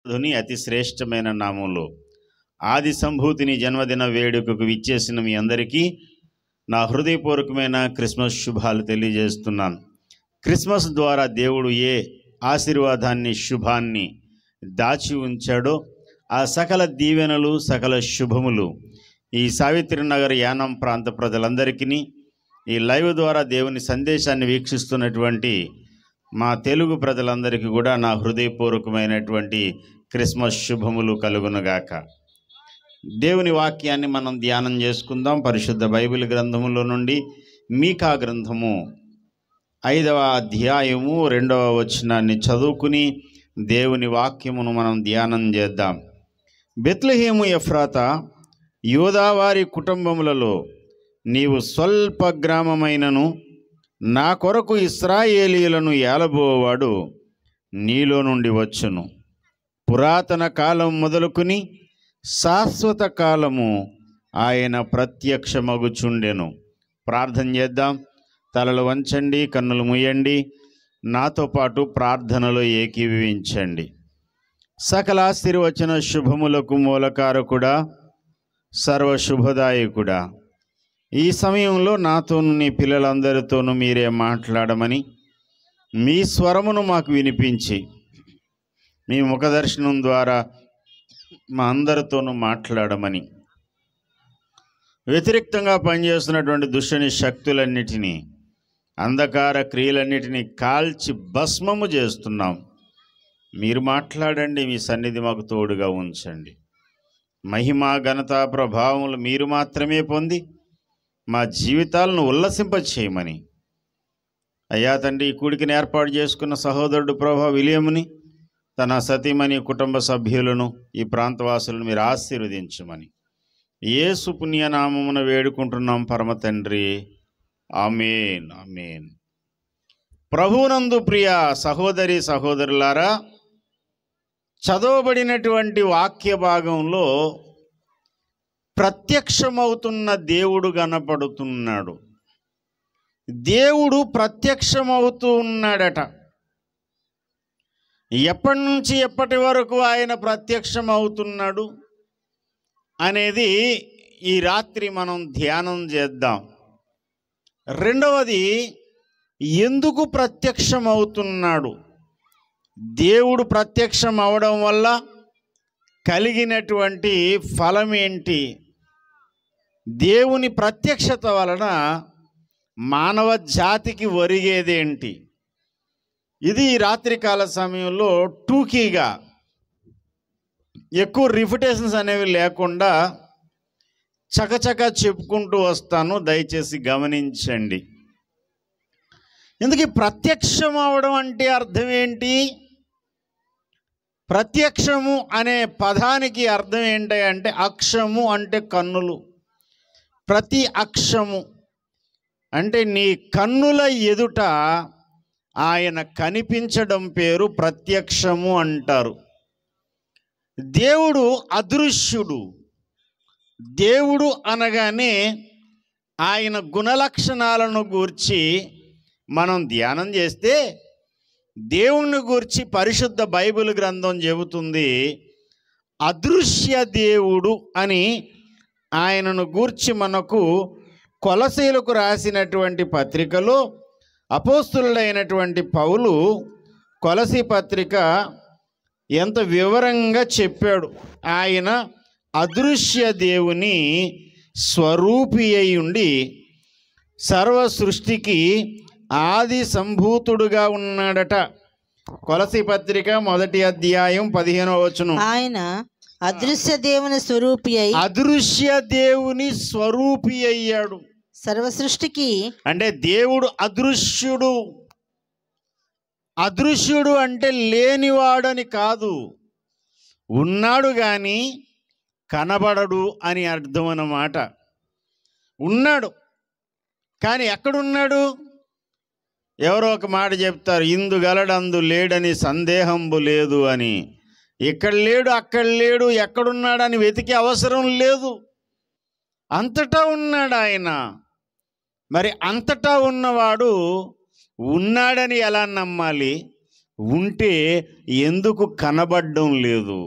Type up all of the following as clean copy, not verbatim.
ధుని అతి శ్రేష్టమైన నామంలో ఆది సంభూతిని జన్మదిన వేడుకకు విచ్చేసిన మీ అందరికీ నా హృదయపూర్వకమైన క్రిస్మస్ శుభాలు తెలియజేస్తున్నాను. క్రిస్మస్ ద్వారా దేవుడు ఏ ఆశీర్వాదాన్ని, శుభాన్ని దాచి ఉంచాడో ఆ సకల దీవెనలు, సకల శుభములు ఈ సావిత్రినగర్ యానం ప్రాంత ప్రజలందరికీ, ఈ లైవ్ ద్వారా దేవుని సందేశాన్ని వీక్షిస్తున్నటువంటి మా తెలుగు ప్రజలందరికీ కూడా నా హృదయపూర్వకమైనటువంటి క్రిస్మస్ శుభములు కలుగునుగాక. దేవుని వాక్యాన్ని మనం ధ్యానం చేసుకుందాం. పరిశుద్ధ బైబిల్ గ్రంథములో నుండి మీకా గ్రంథము 5వ అధ్యాయము 2వ వచనాన్ని చదువుకుని దేవుని వాక్యమును మనం ధ్యానం చేద్దాం. బెత్లెహేము ఎఫ్రాతా, యూదావారి కుటుంబములలో నీవు స్వల్ప గ్రామమైనను నా కొరకు ఇశ్రాయేలీయులను ఏలబోవాడు నీలో నుండి వచ్చును. పురాతన కాలం మొదలుకుని శాశ్వత కాలము ఆయన ప్రత్యక్షమగుచుండెను. ప్రార్థన చేద్దాం. తలలు వంచండి, కన్నులు మూయండి, నాతో పాటు ప్రార్థనలో ఏకీభవించండి. సకల ఆశీర్వచన శుభములకు మూలకారకుడా, సర్వశుభదాయకుడా, ఈ సమయంలో నాతోను నీ పిల్లలందరితోనూ మీరే మాట్లాడమని, మీ స్వరమును మాకు వినిపించి మీ ముఖదర్శనం ద్వారా మా అందరితోనూ మాట్లాడమని, వ్యతిరేక్తంగా పనిచేస్తున్నటువంటి దుష్టుని శక్తులన్నిటినీ, అంధకార క్రియలన్నిటినీ కాల్చి భస్మము చేస్తున్నాం. మీరు మాట్లాడండి. మీ సన్నిధి మాకు తోడుగా ఉంచండి. మహిమ, ఘనత, ప్రభావములు మీరు మాత్రమే పొంది మా జీవితాలను ఉల్లసింపచేయమని అయ్యా తండ్రి, ఈ కూడికని ఏర్పాటు చేసుకున్న సహోదరుడు ప్రభా విలియముని, తన సతీమణి, కుటుంబ సభ్యులను, ఈ ప్రాంతవాసులను మీరు ఆశీర్వదించమని యేసు పుణ్యనామమున వేడుకుంటున్నాం పరమ తండ్రి. ఆమేన్, ఆమేన్. ప్రభువునందు ప్రియ సహోదరి సహోదరులారా, చదవబడినటువంటి వాక్య భాగంలో ప్రత్యక్షమవుతున్న దేవుడు కనపడుతున్నాడు. దేవుడు ప్రత్యక్షమవుతూ ఉన్నాడట. ఎప్పటి నుంచి ఎప్పటి వరకు ఆయన ప్రత్యక్షమవుతున్నాడు అనేది ఈ రాత్రి మనం ధ్యానం చేద్దాం. రెండవది, ఎందుకు ప్రత్యక్షమవుతున్నాడు? దేవుడు ప్రత్యక్షం అవడం వల్ల కలిగినటువంటి ఫలం ఏంటి? దేవుని ప్రత్యక్షత వలన మానవ జాతికి ఒరిగేదేంటి? ఇది ఈ రాత్రికాల సమయంలో టూకీగా, ఎక్కువ రిపిటేషన్స్ అనేవి లేకుండా చకచక చెప్పుకుంటూ వస్తాను. దయచేసి గమనించండి. ఎందుకు ప్రత్యక్షం అవడం అంటే అర్థం ఏంటి? ప్రత్యక్షము అనే పదానికి అర్థం ఏంటి అంటే, అక్షము అంటే కన్నులు. ప్రతి అక్షము అంటే నీ కన్నుల ఎదుట ఆయన కనిపించడం పేరు ప్రత్యక్షము అంటారు. దేవుడు అదృశ్యుడు. దేవుడు అనగానే ఆయన గుణలక్షణాలను గూర్చి మనం ధ్యానం చేస్తే, దేవుణ్ణి గూర్చి పరిశుద్ధ బైబిల్ గ్రంథం చెబుతుంది అదృశ్య దేవుడు అని. ఆయనను గూర్చి మనకు కొలసీలకు రాసినటువంటి పత్రికలో అపోస్తులుడైనటువంటి పౌలు కొలసీ పత్రిక ఎంత వివరంగా చెప్పాడు. ఆయన అదృశ్య దేవుని స్వరూపి అయి ఉండి సర్వ సృష్టికి ఆది సంభూతుడుగా ఉన్నాడట. కొలసీ పత్రిక 1వ అధ్యాయం 15వ వచనం. ఆయన అదృశ్య దేవుని స్వరూపి అయి, అదృశ్య దేవుని స్వరూపి అయ్యాడు. సర్వ సృష్టికి అంటే దేవుడు అదృశ్యుడు. అదృశ్యుడు అంటే లేనివాడని కాదు, ఉన్నాడు కానీ కనబడడు అని అర్థం అన్నమాట. ఉన్నాడు కానీ ఎక్కడున్నాడు? ఎవరో ఒక మాట చెప్తారు, ఇందు గలడందు లేడని సందేహంబు లేదు అని. ఇక్కడ లేడు, అక్కడ లేడు, ఎక్కడున్నాడని వెతికే అవసరం లేదు. అంతటా ఉన్నాడు ఆయన. మరి అంతటా ఉన్నవాడు ఉన్నాడని ఎలా నమ్మాలి? ఉంటే ఎందుకు కనబడడం లేదు?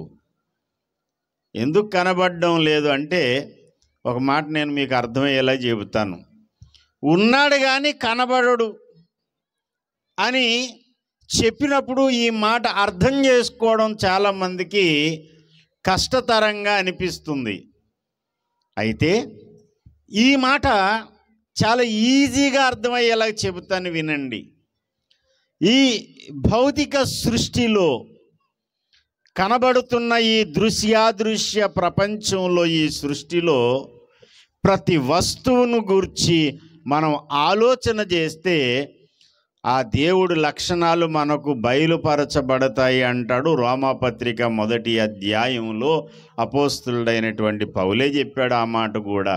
ఎందుకు కనబడడం లేదు అంటే ఒక మాట నేను మీకు అర్థమయ్యేలా చెబుతాను. ఉన్నాడు కానీ కనబడడు అని చెప్పినప్పుడు ఈ మాట అర్థం చేసుకోవడం చాలామందికి కష్టతరంగా అనిపిస్తుంది. అయితే ఈ మాట చాలా ఈజీగా అర్థమయ్యేలా చెబుతాను, వినండి. ఈ భౌతిక సృష్టిలో కనబడుతున్న ఈ దృశ్యాదృశ్య ప్రపంచంలో, ఈ సృష్టిలో ప్రతి వస్తువును గూర్చి మనం ఆలోచన చేస్తే ఆ దేవుడి లక్షణాలు మనకు బయలుపరచబడతాయి అంటాడు రోమాపత్రిక 1వ అధ్యాయంలో అపోస్తులుడైనటువంటి పౌలే చెప్పాడు ఆ మాట కూడా.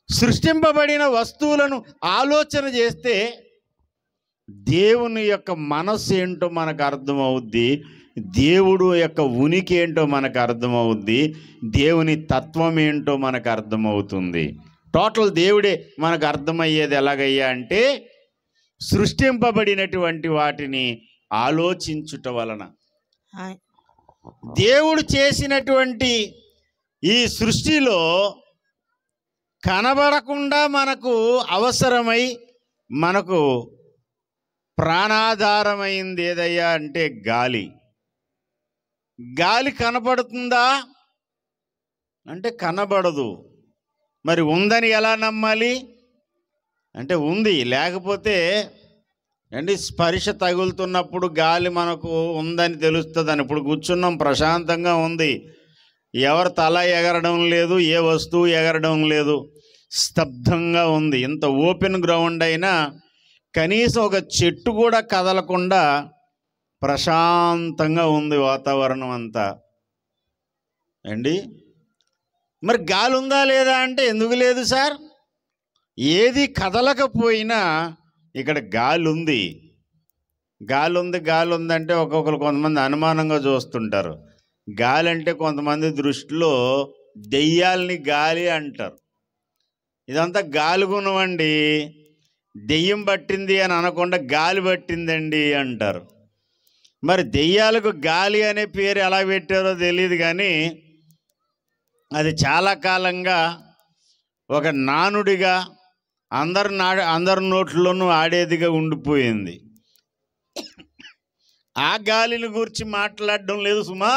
సృష్టింపబడిన వస్తువులను ఆలోచన చేస్తే దేవుని యొక్క మనస్సు ఏంటో మనకు అర్థమవుద్ది, దేవుడు యొక్క ఉనికి ఏంటో మనకు అర్థమవుద్ది, దేవుని తత్వం ఏంటో మనకు అర్థమవుతుంది. టోటల్ దేవుడే మనకు అర్థమయ్యేది ఎలాగయ్యా అంటే సృష్టింపబడినటువంటి వాటిని ఆలోచించుట వలన. దేవుడు చేసినటువంటి ఈ సృష్టిలో కనబడకుండా మనకు అవసరమై మనకు ప్రాణాధారమైంది ఏదయ్యా అంటే గాలి. గాలి కనబడుతుందా అంటే కనబడదు. మరి ఉందని ఎలా నమ్మాలి అంటే ఉంది, లేకపోతే అండి స్పర్శ తగులుతున్నప్పుడు గాలి మనకు ఉందని తెలుస్తుందని. ఇప్పుడు కూర్చున్నాం, ప్రశాంతంగా ఉంది, ఎవరు తల ఎగరడం లేదు, ఏ వస్తువు ఎగరడం లేదు, స్తబ్దంగా ఉంది. ఇంత ఓపెన్ గ్రౌండ్ అయినా కనీసం ఒక చెట్టు కూడా కదలకుండా ప్రశాంతంగా ఉంది వాతావరణం అంతా అండి. మరి గాలి ఉందా లేదా అంటే ఎందుకు లేదు సార్? ఏది కదలకపోయినా ఇక్కడ గాలి ఉంది. గాలి ఉంది, గాలి ఉందంటే ఒక్కొక్కరు కొంతమంది అనుమానంగా చూస్తుంటారు. గాలి అంటే కొంతమంది దృష్టిలో దెయ్యాలని గాలి అంటారు. ఇదంతా గాలి గుణమండి, దెయ్యం పట్టింది అని అనకుండా గాలి పట్టిందండి అంటారు. మరి దెయ్యాలకు గాలి అనే పేరు ఎలా పెట్టారో తెలియదు, కానీ అది చాలా కాలంగా ఒక నానుడిగా అందరి నోట్లోనూ ఆడేదిగా ఉండిపోయింది. ఆ గాలిని గురించి మాట్లాడడం లేదు సుమా.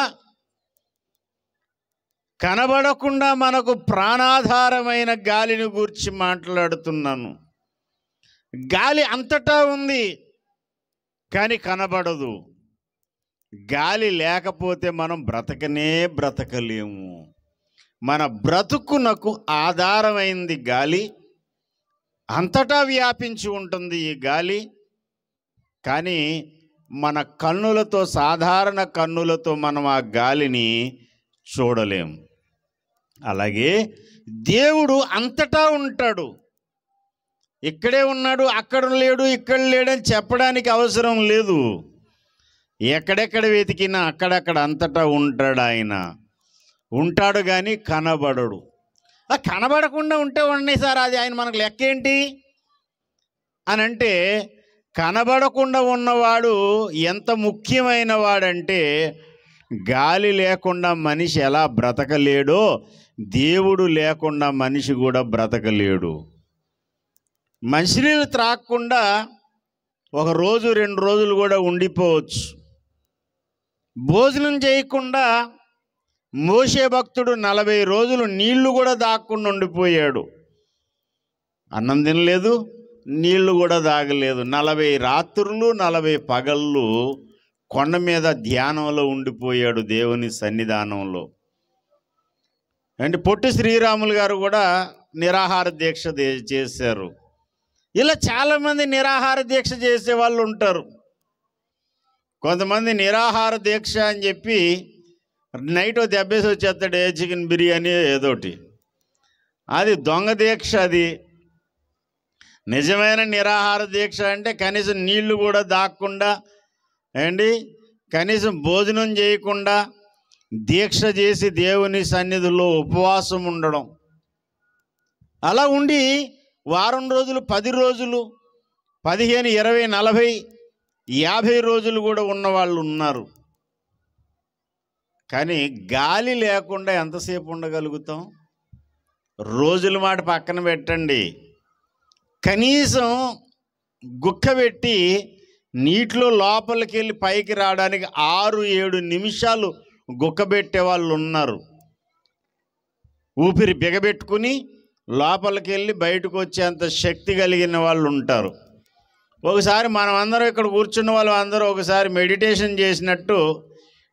కనబడకుండా మనకు ప్రాణాధారమైన గాలిని గురించి మాట్లాడుతున్నాను. గాలి అంతటా ఉంది కానీ కనబడదు. గాలి లేకపోతే మనం బ్రతకలేము. మన బ్రతుకునకు ఆధారమైంది గాలి. అంతటా వ్యాపించి ఉంటుంది ఈ గాలి. కానీ మన కన్నులతో, సాధారణ కన్నులతో మనం ఆ గాలిని చూడలేము. అలాగే దేవుడు అంతటా ఉంటాడు. ఇక్కడే ఉన్నాడు, అక్కడ లేడు, ఇక్కడ లేడని చెప్పడానికి అవసరం లేదు. ఎక్కడెక్కడ వెతికినా అక్కడక్కడ అంతటా ఉంటాడు ఆయన. ఉంటాడు కానీ కనబడడు. కనబడకుండా ఉంటే ఉన్నాయి సార్, అది ఆయన మనకు లెక్క ఏంటి అని అంటే, కనబడకుండా ఉన్నవాడు ఎంత ముఖ్యమైన వాడంటే, గాలి లేకుండా మనిషి ఎలా బ్రతకలేడో దేవుడు లేకుండా మనిషి కూడా బ్రతకలేడు. మంచినీళ్ళు త్రాగకుండా ఒక రోజు 2 రోజులు కూడా ఉండిపోవచ్చు. భోజనం చేయకుండా మోషే భక్తుడు 40 రోజులు నీళ్లు కూడా దాక్కుండా ఉండిపోయాడు. అన్నం తినలేదు, నీళ్లు కూడా తాగలేదు. 40 రాత్రులు 40 పగళ్ళు కొండ మీద ధ్యానంలో ఉండిపోయాడు, దేవుని సన్నిధానంలో. అంటే పొట్టి శ్రీరాములు గారు కూడా నిరాహార దీక్ష చేశారు. ఇలా చాలామంది నిరాహార దీక్ష చేసే వాళ్ళు ఉంటారు. కొంతమంది నిరాహార దీక్ష అని చెప్పి నైట్ దెబ్బేసి వచ్చేస్తాడు, చికెన్ బిర్యానీ ఏదోటి. అది దొంగ దీక్ష. అది నిజమైన నిరాహార దీక్ష అంటే కనీసం నీళ్లు కూడా దాక్కుండా అండి, కనీసం భోజనం చేయకుండా దీక్ష చేసి దేవుని సన్నిధిలో ఉపవాసం ఉండడం. అలా ఉండి వారం రోజులు, 10 రోజులు, 15, 20, 40 50 రోజులు కూడా ఉన్న వాళ్ళు ఉన్నారు. కానీ గాలి లేకుండా ఎంతసేపు ఉండగలుగుతాం? రోజుల మాట పక్కన పెట్టండి, కనీసం గుక్క పెట్టి నీటిలో లోపలికి వెళ్ళి పైకి రావడానికి 6-7 నిమిషాలు గుక్కబెట్టే వాళ్ళు ఉన్నారు. ఊపిరి బిగబెట్టుకుని లోపలికి వెళ్ళి బయటకు వచ్చేంత శక్తి కలిగిన వాళ్ళు ఉంటారు. ఒకసారి మనం అందరం ఇక్కడ కూర్చున్న వాళ్ళు అందరూ ఒకసారి మెడిటేషన్ చేసినట్టు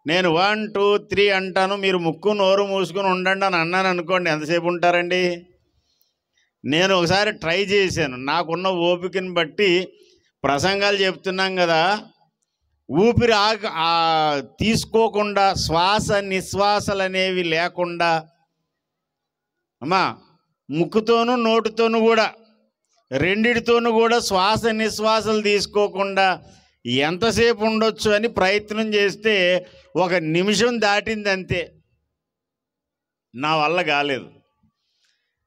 నేను 1 2 3 అంటాను, మీరు ముక్కు నోరు మూసుకొని ఉండండి అని అన్నాను అనుకోండి, ఎంతసేపు ఉంటారండి? నేను ఒకసారి ట్రై చేశాను. నాకున్న ఓపికని బట్టి ప్రసంగాలు చెప్తున్నాం కదా, ఊపిరి తీసుకోకుండా శ్వాస నిశ్వాసలు అనేవి లేకుండా అమ్మా ముక్కుతోనూ నోటితోనూ కూడా రెండిటితోనూ కూడా శ్వాస నిశ్వాసలు తీసుకోకుండా ఎంతసేపు ఉండొచ్చు అని ప్రయత్నం చేస్తే 1 నిమిషం దాటింది అంతే. నా వల్ల కాలేదు.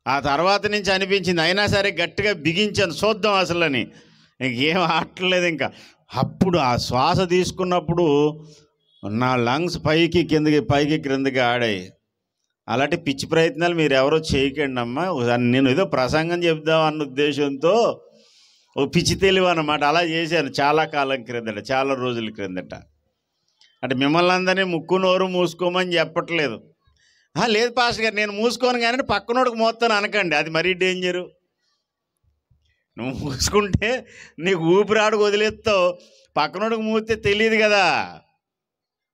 ఆ తర్వాత నుంచి అనిపించింది, అయినా సరే గట్టిగా బిగించాను, చూద్దాం అసలని. ఇంకేం ఆటలేదు ఇంకా. అప్పుడు ఆ శ్వాస తీసుకున్నప్పుడు నా లంగ్స్ పైకి క్రిందకి ఆడాయి. అలాంటి పిచ్చి ప్రయత్నాలు మీరు ఎవరో చేయకండి అమ్మా. నేను ఏదో ప్రసంగం చెప్దాం అన్న ఉద్దేశంతో ఓ పిచ్చి తెలివి అన్నమాట అలా చేశాను చాలా కాలం క్రిందట, చాలా రోజుల క్రిందట. అంటే మిమ్మల్ని అందరినీ ముక్కు నోరు మూసుకోమని చెప్పట్లేదు. లేదు పాస్టర్ గారు, నేను మూసుకోను కానీ పక్కనోడికి మోస్తాను అనకండి, అది మరీ డేంజరు. నువ్వు మూసుకుంటే నీకు ఊపిరాడుకు వదిలేస్తావు, పక్కనోడికి మూస్తే తెలియదు కదా,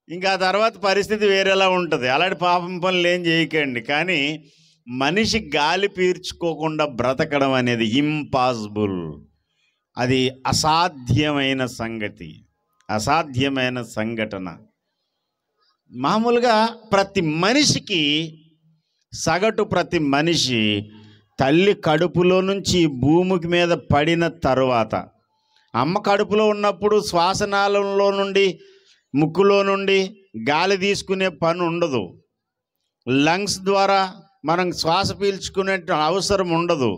ఇంకా ఆ తర్వాత పరిస్థితి వేరేలా ఉంటుంది. అలాంటి పాపం పనులు ఏం చేయకండి. కానీ మనిషి గాలి పీల్చుకోకుండా బ్రతకడం అనేది ఇంపాసిబుల్. అది అసాధ్యమైన సంగతి, అసాధ్యమైన సంఘటన. మామూలుగా సగటు ప్రతి మనిషి తల్లి కడుపులో నుంచి భూమికి మీద పడిన తరువాత, అమ్మ కడుపులో ఉన్నప్పుడు శ్వాసనాళంలో నుండి ముక్కులో నుండి గాలి తీసుకునే పని ఉండదు. లంగ్స్ ద్వారా మనం శ్వాస పీల్చుకునే అవసరం ఉండదు.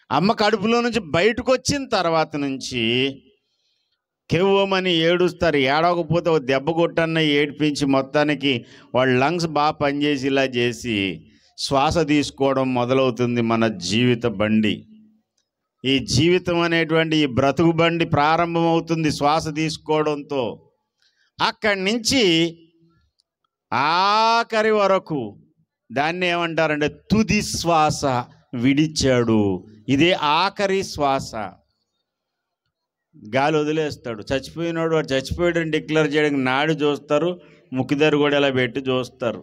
అమ్మ కడుపులో నుంచి బయటకు వచ్చిన తర్వాత నుంచి కెవ్వమని ఏడుస్తారు. ఏడవకపోతే ఒక దెబ్బ కొట్టన్న ఏడిపించి మొత్తానికి వాళ్ళ లంగ్స్ బాగా పనిచేసేలా చేసి శ్వాస తీసుకోవడం మొదలవుతుంది మన జీవిత బండి. ఈ జీవితం అనేటువంటి ఈ బ్రతుకు బండి ప్రారంభమవుతుంది శ్వాస తీసుకోవడంతో. అక్కడి నుంచి ఆఖరి వరకు దాన్ని ఏమంటారంటే తుది శ్వాస విడిచాడు, ఇదే ఆఖరి శ్వాస. గాలి వదిలేస్తాడు. చచ్చిపోయినాడు, వాడు చచ్చిపోయాడని డిక్లేర్ చేయడానికి నాడు చూస్తారు, ముక్కిదారు కూడా ఇలా పెట్టి చూస్తారు.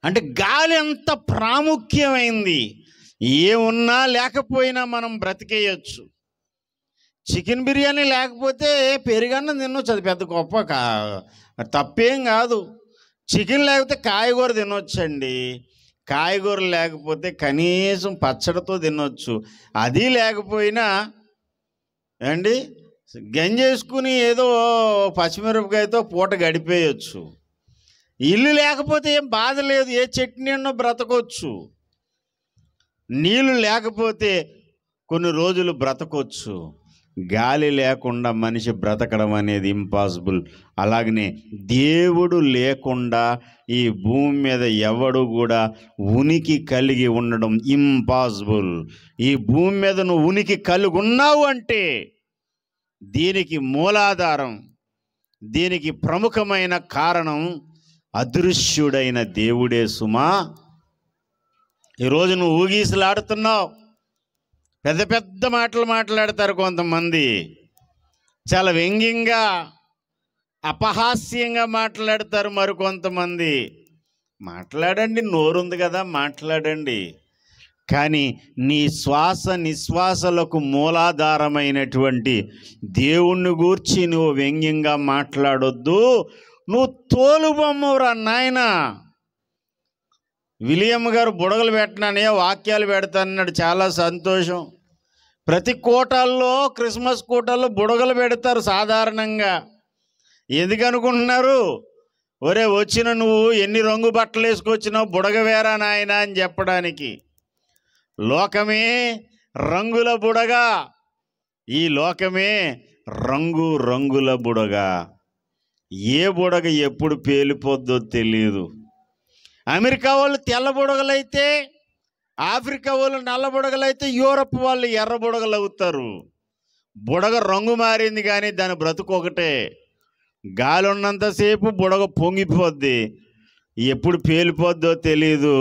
అంటే గాలి అంత ప్రాముఖ్యమైంది. ఏమున్నా లేకపోయినా మనం బ్రతికేయచ్చు. చికెన్ బిర్యానీ లేకపోతే పెరుగన్నం తినొచ్చు, అది పెద్ద గొప్ప తప్పేం కాదు. చికెన్ లేకపోతే కాయగూర తినొచ్చండి, కాయగూరలు లేకపోతే కనీసం పచ్చడితో తినొచ్చు. అది లేకపోయినా అండి గంజేసుకుని ఏదో పచ్చిమిరపకాయతో పూట గడిపేయచ్చు. ఇల్లు లేకపోతే ఏం బాధ లేదు, ఏ చట్నీ అన్నో బ్రతకొచ్చు. నీళ్ళు లేకపోతే కొన్ని రోజులు బ్రతకొచ్చు. గాలి లేకుండా మనిషి బ్రతకడం అనేది ఇంపాసిబుల్. అలాగనే దేవుడు లేకుండా ఈ భూమి మీద ఎవడు కూడా ఉనికి కలిగి ఉండడం ఇంపాసిబుల్. ఈ భూమి మీద నువ్వు ఉనికి కలిగి ఉన్నావు అంటే దీనికి మూలాధారం, దీనికి ప్రముఖమైన కారణం అదృశ్యుడైన దేవుడే సుమా. ఈరోజు నువ్వు ఊగిసలాడుతున్నావు. పెద్ద పెద్ద మాటలు మాట్లాడతారు కొంతమంది, చాలా వ్యంగ్యంగా అపహాస్యంగా మాట్లాడతారు మరికొంతమంది. మాట్లాడండి, నోరుంది కదా మాట్లాడండి. కానీ నీ శ్వాస నిశ్వాసలకు మూలాధారమైనటువంటి దేవుణ్ణి గూర్చి నువ్వు వ్యంగ్యంగా మాట్లాడొద్దు. నువ్వు తోలుబొమ్మవురా నాయనా. విలియం గారు బుడగలు పెట్టినానే వాక్యాలు పెడతానన్నాడు, చాలా సంతోషం. ప్రతి కోటాల్లో క్రిస్మస్ కోటాల్లో బుడగలు పెడతారు సాధారణంగా. ఎందుకనుకుంటున్నారు? ఒరే వచ్చిన నువ్వు ఎన్ని రంగు బట్టలు వేసుకొచ్చినావు, బుడగవేరా నాయన అని చెప్పడానికి. లోకమే రంగుల బుడగ, ఈ లోకమే రంగు రంగుల బుడగ. ఏ బుడగ ఎప్పుడు పేలిపోద్దో తెలియదు. అమెరికా వాళ్ళు తెల్ల బుడగలైతే, ఆఫ్రికా వాళ్ళు నల్ల బుడగలైతే, యూరప్ వాళ్ళు ఎర్ర బుడగలు అవుతారు. బుడగ రంగు మారింది కానీ దాని బ్రతుకు ఒకటే. గాలి ఉన్నంతసేపు బుడగ పొంగిపోద్ది, ఎప్పుడు పేలిపోద్దో తెలియదు.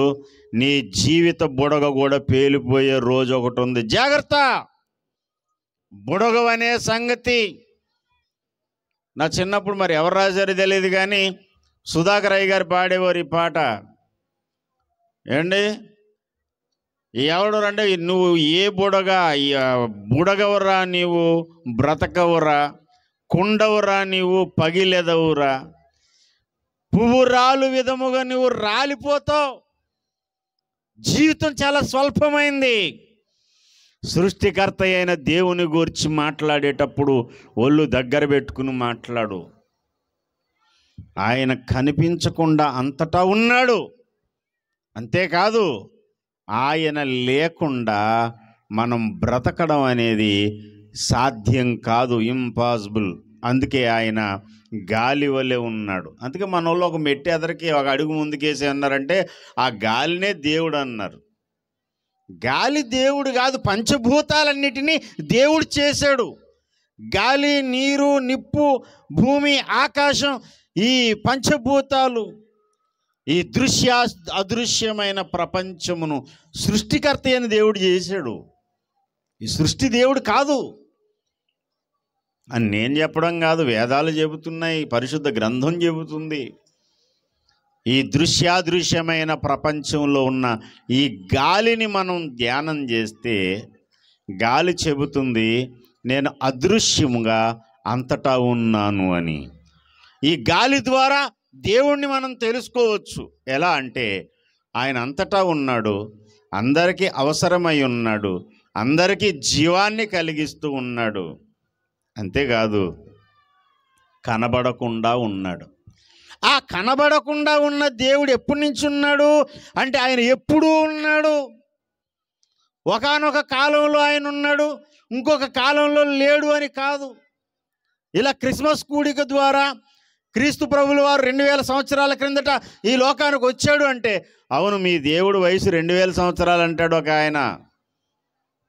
నీ జీవిత బుడగ కూడా పేలిపోయే రోజు ఒకటి ఉంది. జాగ్రత్త. బుడగ అనే సంగతి నా చిన్నప్పుడు మరి ఎవరు రాశారో తెలియదు కానీ సుధాకర్ అయ్య గారు పాడేవారు ఈ పాట. ఏండి, ఎవడు అంటే నువ్వు ఏ బుడగ, బుడగవరా నీవు బ్రతకవురా, కుండవురా నీవు పగిలెదవురా, పువ్వు రాలు విధముగా నువ్వు రాలిపోతావు. జీవితం చాలా స్వల్పమైంది. సృష్టికర్త అయిన దేవుని గురించి మాట్లాడేటప్పుడు ఒళ్ళు దగ్గర పెట్టుకుని మాట్లాడు. ఆయన కనిపించకుండా అంతటా ఉన్నాడు. అంతేకాదు, ఆయన లేకుండా మనం బ్రతకడం అనేది సాధ్యం కాదు, ఇంపాసిబుల్. అందుకే ఆయన గాలి వలె ఉన్నాడు. అందుకే మన వాళ్ళు ఒక మెట్టి ఎదరికి ఒక అడుగు ముందుకేసి అన్నారంటే ఆ గాలినే దేవుడు అన్నారు. గాలి దేవుడు కాదు, పంచభూతాలన్నిటినీ దేవుడు చేశాడు. గాలి, నీరు, నిప్పు, భూమి, ఆకాశం, ఈ పంచభూతాలు, ఈ దృశ్య అదృశ్యమైన ప్రపంచమును సృష్టికర్త అయిన దేవుడు చేశాడు. ఈ సృష్టి దేవుడు కాదు అని నేను చెప్పడం కాదు, వేదాలు చెబుతున్నాయి, పరిశుద్ధ గ్రంథం చెబుతుంది. ఈ దృశ్యాదృశ్యమైన ప్రపంచంలో ఉన్న ఈ గాలిని మనం ధ్యానం చేస్తే గాలి చెబుతుంది నేను అదృశ్యముగా అంతటా ఉన్నాను అని. ఈ గాలి ద్వారా దేవుణ్ణి మనం తెలుసుకోవచ్చు. ఎలా అంటే ఆయన అంతటా ఉన్నాడు, అందరికీ అవసరమై ఉన్నాడు, అందరికీ జీవాన్ని కలిగిస్తూ ఉన్నాడు. అంతేకాదు, కనబడకుండా ఉన్నాడు. ఆ కనబడకుండా ఉన్న దేవుడు ఎప్పటి నుంచి ఉన్నాడు అంటే ఆయన ఎప్పుడూ ఉన్నాడు. ఒకానొక కాలంలో ఆయన ఉన్నాడు, ఇంకొక కాలంలో లేడు అని కాదు. ఇలా క్రిస్మస్ కూడిక ద్వారా క్రీస్తు ప్రభుల వారు 2000 సంవత్సరాల క్రిందట ఈ లోకానికి వచ్చాడు అంటే, అవును మీ దేవుడు వయసు 2000 సంవత్సరాలు అంటాడు ఒక ఆయన.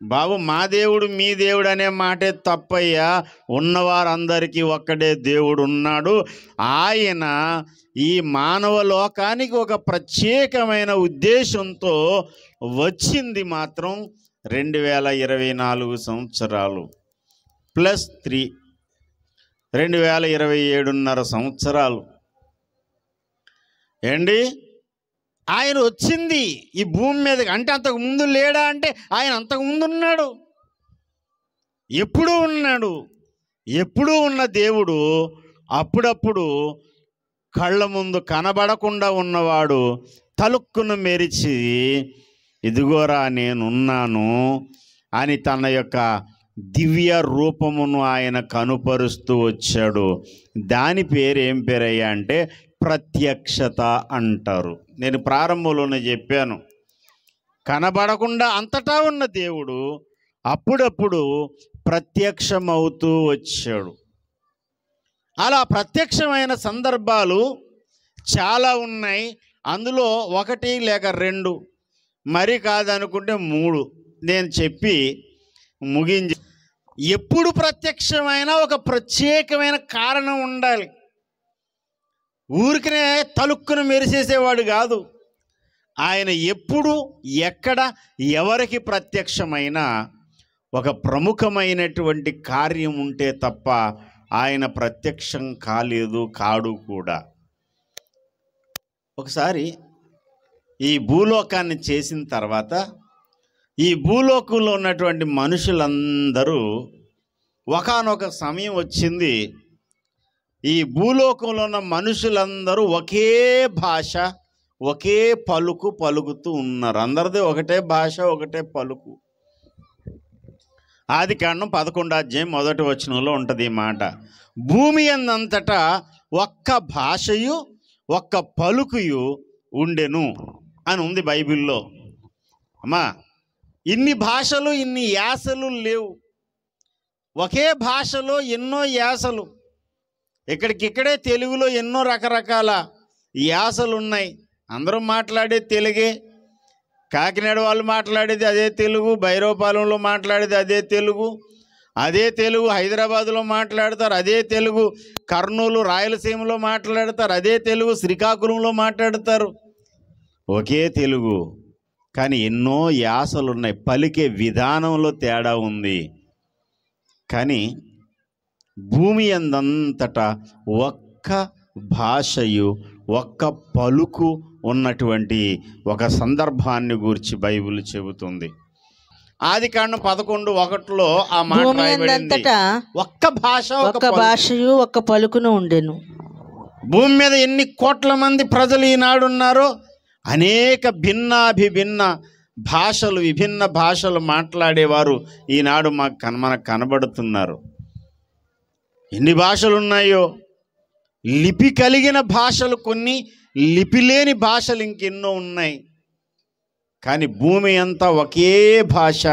బాబు, మా దేవుడు మీ దేవుడు అనే మాటే తప్పయ్యా. ఉన్నవారందరికీ ఒక్కడే దేవుడు ఉన్నాడు. ఆయన ఈ మానవ లోకానికి ఒక ప్రత్యేకమైన ఉద్దేశంతో వచ్చింది మాత్రం 2024 సంవత్సరాలు +3 2027.5 సంవత్సరాలు. ఏండి, ఆయన వచ్చింది ఈ భూమి మీదకి అంటే అంతకు ముందు లేడా అంటే ఆయన అంతకు ముందు ఉన్నాడు, ఎప్పుడూ ఉన్నాడు. ఎప్పుడూ ఉన్న దేవుడు అప్పుడప్పుడు కళ్ళ ముందు కనబడకుండా ఉన్నవాడు తలుక్కును మెరిచి ఇదిగోరా నేనున్నాను అని తన యొక్క దివ్య రూపమును ఆయన కనుపరుస్తూ వచ్చాడు. దాని పేరు ఏం పేరయ్యా అంటే ప్రత్యక్షత అంటారు. నేను ప్రారంభంలోనే చెప్పాను, కనబడకుండా అంతటా ఉన్న దేవుడు అప్పుడప్పుడు ప్రత్యక్షమవుతూ వచ్చాడు. అలా ప్రత్యక్షమైన సందర్భాలు చాలా ఉన్నాయి. అందులో 1 లేక 2, మరి కాదనుకుంటే 3 నేను చెప్పి ముగించి. ఎప్పుడు ప్రత్యక్షమైన ఒక ప్రత్యేకమైన కారణం ఉండాలి. ఊరికనే తలుక్కును మెరిసేసేవాడు కాదు. ఆయన ఎప్పుడు ఎక్కడ ఎవరికి ప్రత్యక్షమైనా ఒక ప్రముఖమైనటువంటి కార్యం ఉంటే తప్ప ఆయన ప్రత్యక్షం కాలేదు, కాడు కూడా. ఒకసారి ఈ భూలోకాన్ని చేసిన తర్వాత ఈ భూలోకంలో ఉన్నటువంటి మనుషులందరూ ఒకానొక సమయం వచ్చింది, ఈ భూలోకంలో ఉన్న మనుషులందరూ ఒకే భాష ఒకే పలుకు పలుకుతూ ఉన్నారు. అందరిది ఒకటే భాష ఒకటే పలుకు. ఆదికాండం 11వ అధ్యాయం 1వ వచనంలో ఉంటుంది ఈ మాట. భూమి అందంతటా ఒక్క భాషయు ఒక్క పలుకుయు ఉండెను అని ఉంది బైబిల్లో. అమ్మా, ఇన్ని భాషలు ఇన్ని యాసలు లేవు. ఒకే భాషలో ఎన్నో యాసలు, ఇక్కడికిక్కడే తెలుగులో ఎన్నో రకరకాల యాసలు ఉన్నాయి. అందరూ మాట్లాడేది తెలుగే. కాకినాడ వాళ్ళు మాట్లాడేది అదే తెలుగు, భైరవపాలెంలో మాట్లాడేది అదే తెలుగు, హైదరాబాదులో మాట్లాడతారు అదే తెలుగు, కర్నూలు రాయలసీమలో మాట్లాడతారు అదే తెలుగు, శ్రీకాకుళంలో మాట్లాడతారు ఒకే తెలుగు. కానీ ఎన్నో యాసలు ఉన్నాయి, పలికే విధానంలో తేడా ఉంది. కానీ భూమి అందంతటా ఒక్క భాషయు ఒక్క పలుకు ఉన్నటువంటి ఒక సందర్భాన్ని గూర్చి బైబిల్ చెబుతుంది. ఆదికాండం 11:1 ఆ మాట భూమి రాయబడింది. అందంతటా ఒక్క భాష ఒక్క భాషయు ఒక్క పలుకును ఉండెను. భూమి మీద ఎన్ని కోట్ల మంది ప్రజలు ఈనాడు ఉన్నారో అనేక భిన్న భాషలు, విభిన్న భాషలు మాట్లాడేవారు ఈనాడు మనకు కనబడుతున్నారు. ఎన్ని భాషలు ఉన్నాయో, లిపి కలిగిన భాషలు కొన్ని, లిపి లేని భాషలు ఇంకెన్నో ఉన్నాయి. కానీ భూమి అంతా ఒకే భాష,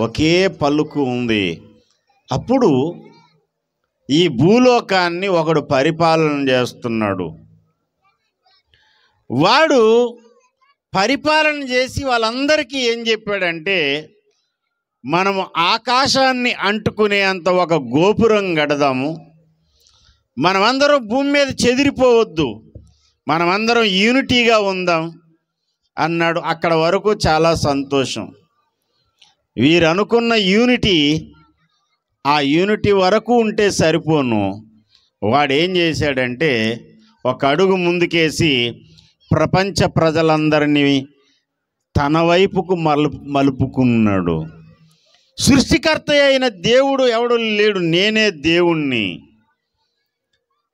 ఒకే పలుకు ఉంది. అప్పుడు ఈ భూలోకాన్ని ఒకడు పరిపాలన చేస్తున్నాడు. వాడు పరిపాలన చేసి వాళ్ళందరికీ ఏం చెప్పాడంటే, మనము ఆకాశాన్ని అంటుకునేంత ఒక గోపురం కడదాము, మనమందరం భూమి మీద చెదిరిపోవద్దు, మనమందరం యూనిటీగా ఉందాం అన్నాడు. అక్కడ వరకు చాలా సంతోషం. వీరు అనుకున్న ఆ యూనిటీ వరకు ఉంటే సరిపోను. వాడేం చేశాడంటే ఒక అడుగు ముందుకేసి ప్రపంచ ప్రజలందరినీ తన వైపుకు మలుపుకున్నాడు. సృష్టికర్త అయిన దేవుడు ఎవడు లేడు, నేనే దేవుణ్ణి.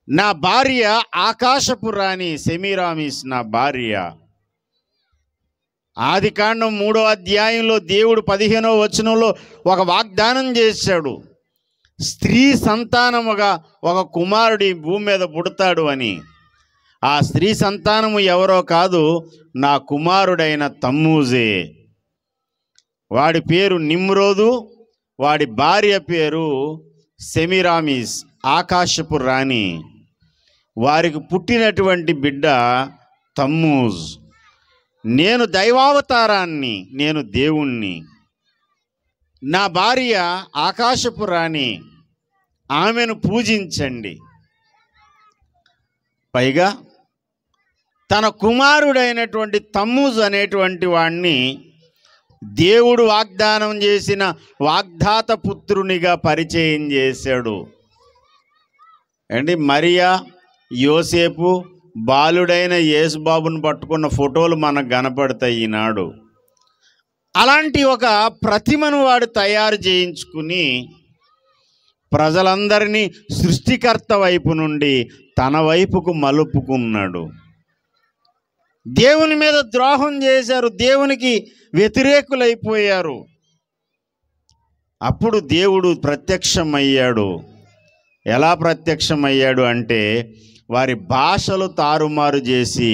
నా భార్య ఆకాశపు రాణి సెమీరామిస్ నా భార్య. ఆదికాండం 3వ అధ్యాయంలో దేవుడు 15వ వచనంలో ఒక వాగ్దానం చేశాడు. స్త్రీ సంతానముగా ఒక కుమారుడి భూమి మీద పుడతాడు అని. ఆ స్త్రీ సంతానము ఎవరో కాదు, నా కుమారుడైన తమ్మూజే. వాడి పేరు నిమ్రోదు, వాడి భార్య పేరు సెమీరామిస్ ఆకాశపు రాణి. వారికి పుట్టినటువంటి బిడ్డ తమ్మూజ్. నేను దైవావతారాన్ని, నేను దేవుణ్ణి. నా భార్య ఆకాశపు రాణి, ఆమెను పూజించండి. పైగా తన కుమారుడైనటువంటి తమ్మూజ్ అనేటువంటి వాణ్ణి దేవుడు వాగ్దానం చేసిన వాగ్దాత పుత్రునిగా పరిచయం చేశాడు. మరియా, యోసేపు, బాలుడైన యేసుబాబును పట్టుకున్న ఫోటోలు మనకు కనపడతాయి ఈనాడు. అలాంటి ఒక ప్రతిమను వాడు తయారు చేయించుకుని ప్రజలందరినీ సృష్టికర్త వైపు నుండి తన వైపుకు మలుపుకున్నాడు. దేవుని మీద ద్రోహం చేశారు, దేవునికి వ్యతిరేకులైపోయారు. అప్పుడు దేవుడు ప్రత్యక్షమయ్యాడు. ఎలా ప్రత్యక్షమయ్యాడు అంటే, వారి భాషలు తారుమారు చేసి